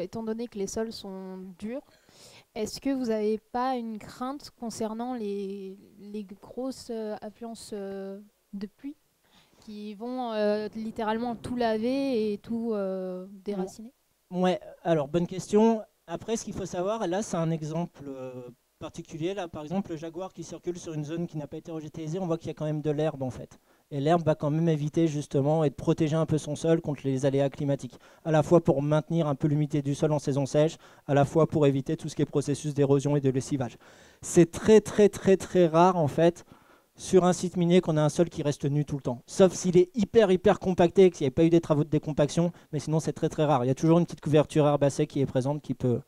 étant donné que les sols sont durs, est-ce que vous n'avez pas une crainte concernant les grosses affluences de pluie qui vont littéralement tout laver et tout déraciner? Ouais, alors bonne question. Après, ce qu'il faut savoir, là c'est un exemple particulier. Là, par exemple, le jaguar qui circule sur une zone qui n'a pas été végétalisée, on voit qu'il y a quand même de l'herbe en fait. Et l'herbe va quand même éviter justement et de protéger un peu son sol contre les aléas climatiques. À la fois pour maintenir un peu l'humidité du sol en saison sèche, à la fois pour éviter tout ce qui est processus d'érosion et de lessivage. C'est très très très très rare en fait sur un site minier qu'on a un sol qui reste nu tout le temps. Sauf s'il est hyper compacté et qu'il n'y a pas eu des travaux de décompaction, mais sinon c'est très très rare. Il y a toujours une petite couverture herbacée qui est présente qui peut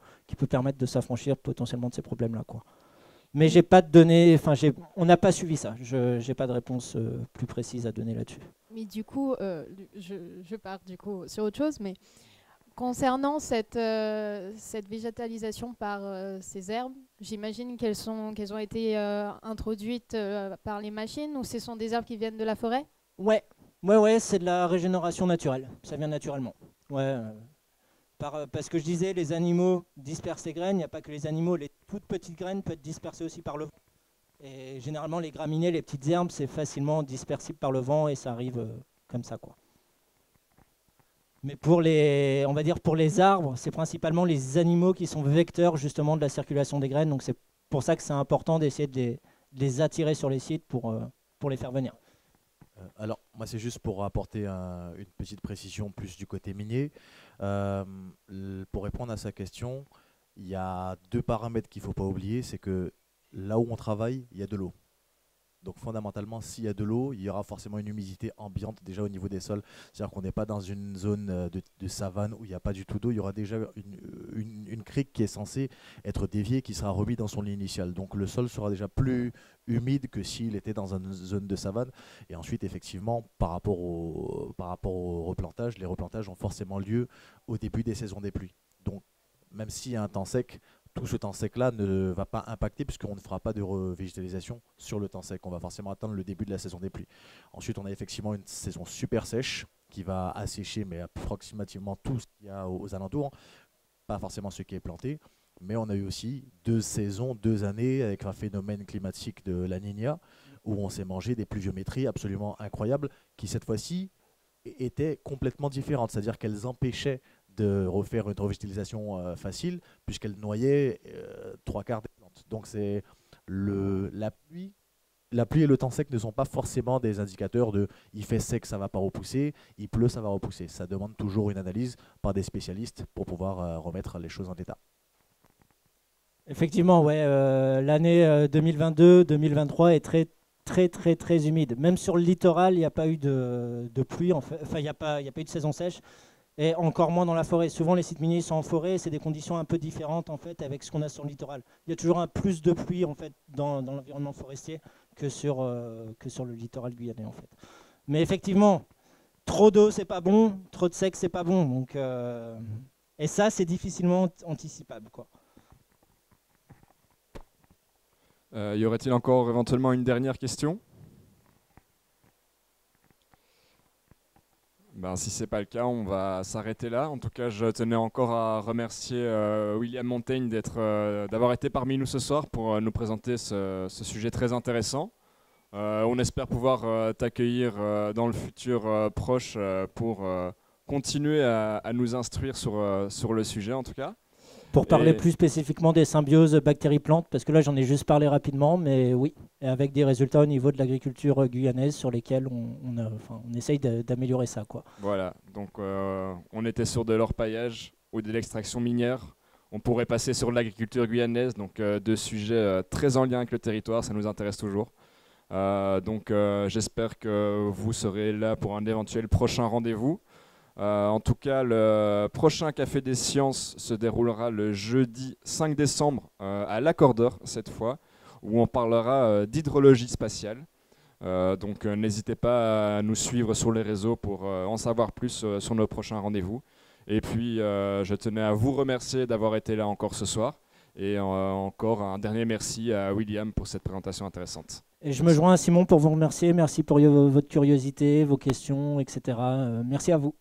permettre de s'affranchir potentiellement de ces problèmes-là, quoi. Mais j'ai pas de données, on n'a pas suivi ça. Je n'ai pas de réponse plus précise à donner là-dessus. Mais du coup, je pars du coup sur autre chose, mais Concernant cette végétalisation par ces herbes, j'imagine qu'elles ont été introduites par les machines ou ce sont des herbes qui viennent de la forêt? Ouais, c'est de la régénération naturelle. Ça vient naturellement. Ouais, parce que je disais, les animaux dispersent les graines. Il n'y a pas que les animaux. Les toutes petites graines peuvent être dispersées aussi par le vent. Et généralement, les graminées, les petites herbes, c'est facilement dispersible par le vent et ça arrive comme ça, quoi. Mais on va dire pour les arbres, c'est principalement les animaux qui sont vecteurs justement de la circulation des graines. Donc c'est pour ça que c'est important d'essayer de les attirer sur les sites pour les faire venir. Alors, moi, c'est juste pour apporter une petite précision plus du côté minier. Pour répondre à sa question, il y a 2 paramètres qu'il ne faut pas oublier. C'est que là où on travaille, il y a de l'eau. Donc fondamentalement, s'il y a de l'eau, il y aura forcément une humidité ambiante déjà au niveau des sols. C'est-à-dire qu'on n'est pas dans une zone de savane où il n'y a pas du tout d'eau. Il y aura déjà une crique qui est censée être déviée, qui sera remise dans son lit initial. Donc le sol sera déjà plus humide que s'il était dans une zone de savane. Et ensuite, effectivement, par rapport au replantage, les replantages ont forcément lieu au début des saisons des pluies. Donc même s'il y a un temps sec, tout ce temps sec-là ne va pas impacter puisqu'on ne fera pas de revégétalisation sur le temps sec. On va forcément attendre le début de la saison des pluies. Ensuite, on a effectivement une saison super sèche qui va assécher mais approximativement tout ce qu'il y a aux alentours. Pas forcément ce qui est planté, mais on a eu aussi 2 saisons, 2 années avec un phénomène climatique de la Niña où on s'est mangé des pluviométries absolument incroyables qui cette fois-ci étaient complètement différentes. C'est-à-dire qu'elles empêchaient de refaire une revégétalisation facile puisqu'elle noyait 3/4 des plantes. Donc c'est la pluie et le temps sec ne sont pas forcément des indicateurs de il fait sec, ça ne va pas repousser, il pleut, ça va repousser. Ça demande toujours une analyse par des spécialistes pour pouvoir remettre les choses en état. Effectivement, ouais, l'année 2022-2023 est très humide. Même sur le littoral, il n'y a pas eu de pluie, enfin il n'y a pas eu de saison sèche. Et encore moins dans la forêt. Souvent, les sites miniers sont en forêt, c'est des conditions un peu différentes en fait avec ce qu'on a sur le littoral. Il y a toujours un plus de pluie en fait dans l'environnement forestier que sur le littoral guyanais en fait. Mais effectivement, trop d'eau c'est pas bon, trop de sec c'est pas bon. Donc, et ça c'est difficilement anticipable, quoi. Y aurait-il encore éventuellement une dernière question? Ben, si ce n'est pas le cas, on va s'arrêter là. En tout cas, je tenais encore à remercier William Montaigne d'avoir été parmi nous ce soir pour nous présenter ce sujet très intéressant. On espère pouvoir t'accueillir dans le futur proche pour continuer à nous instruire sur le sujet en tout cas. Pour parler plus spécifiquement des symbioses bactéries-plantes, parce que là j'en ai juste parlé rapidement, mais oui, et avec des résultats au niveau de l'agriculture guyanaise sur lesquels on essaye d'améliorer ça, quoi. Voilà, donc on était sur de l'orpaillage ou de l'extraction minière. On pourrait passer sur l'agriculture guyanaise, donc 2 sujets très en lien avec le territoire, ça nous intéresse toujours. Donc j'espère que vous serez là pour un éventuel prochain rendez-vous. En tout cas, le prochain Café des Sciences se déroulera le jeudi 5 décembre à l'Accordeur cette fois, où on parlera d'hydrologie spatiale. Donc n'hésitez pas à nous suivre sur les réseaux pour en savoir plus sur nos prochains rendez-vous. Et puis je tenais à vous remercier d'avoir été là encore ce soir. Et encore un dernier merci à William pour cette présentation intéressante. Et je me joins à Simon pour vous remercier. Merci pour votre curiosité, vos questions, etc. Merci à vous.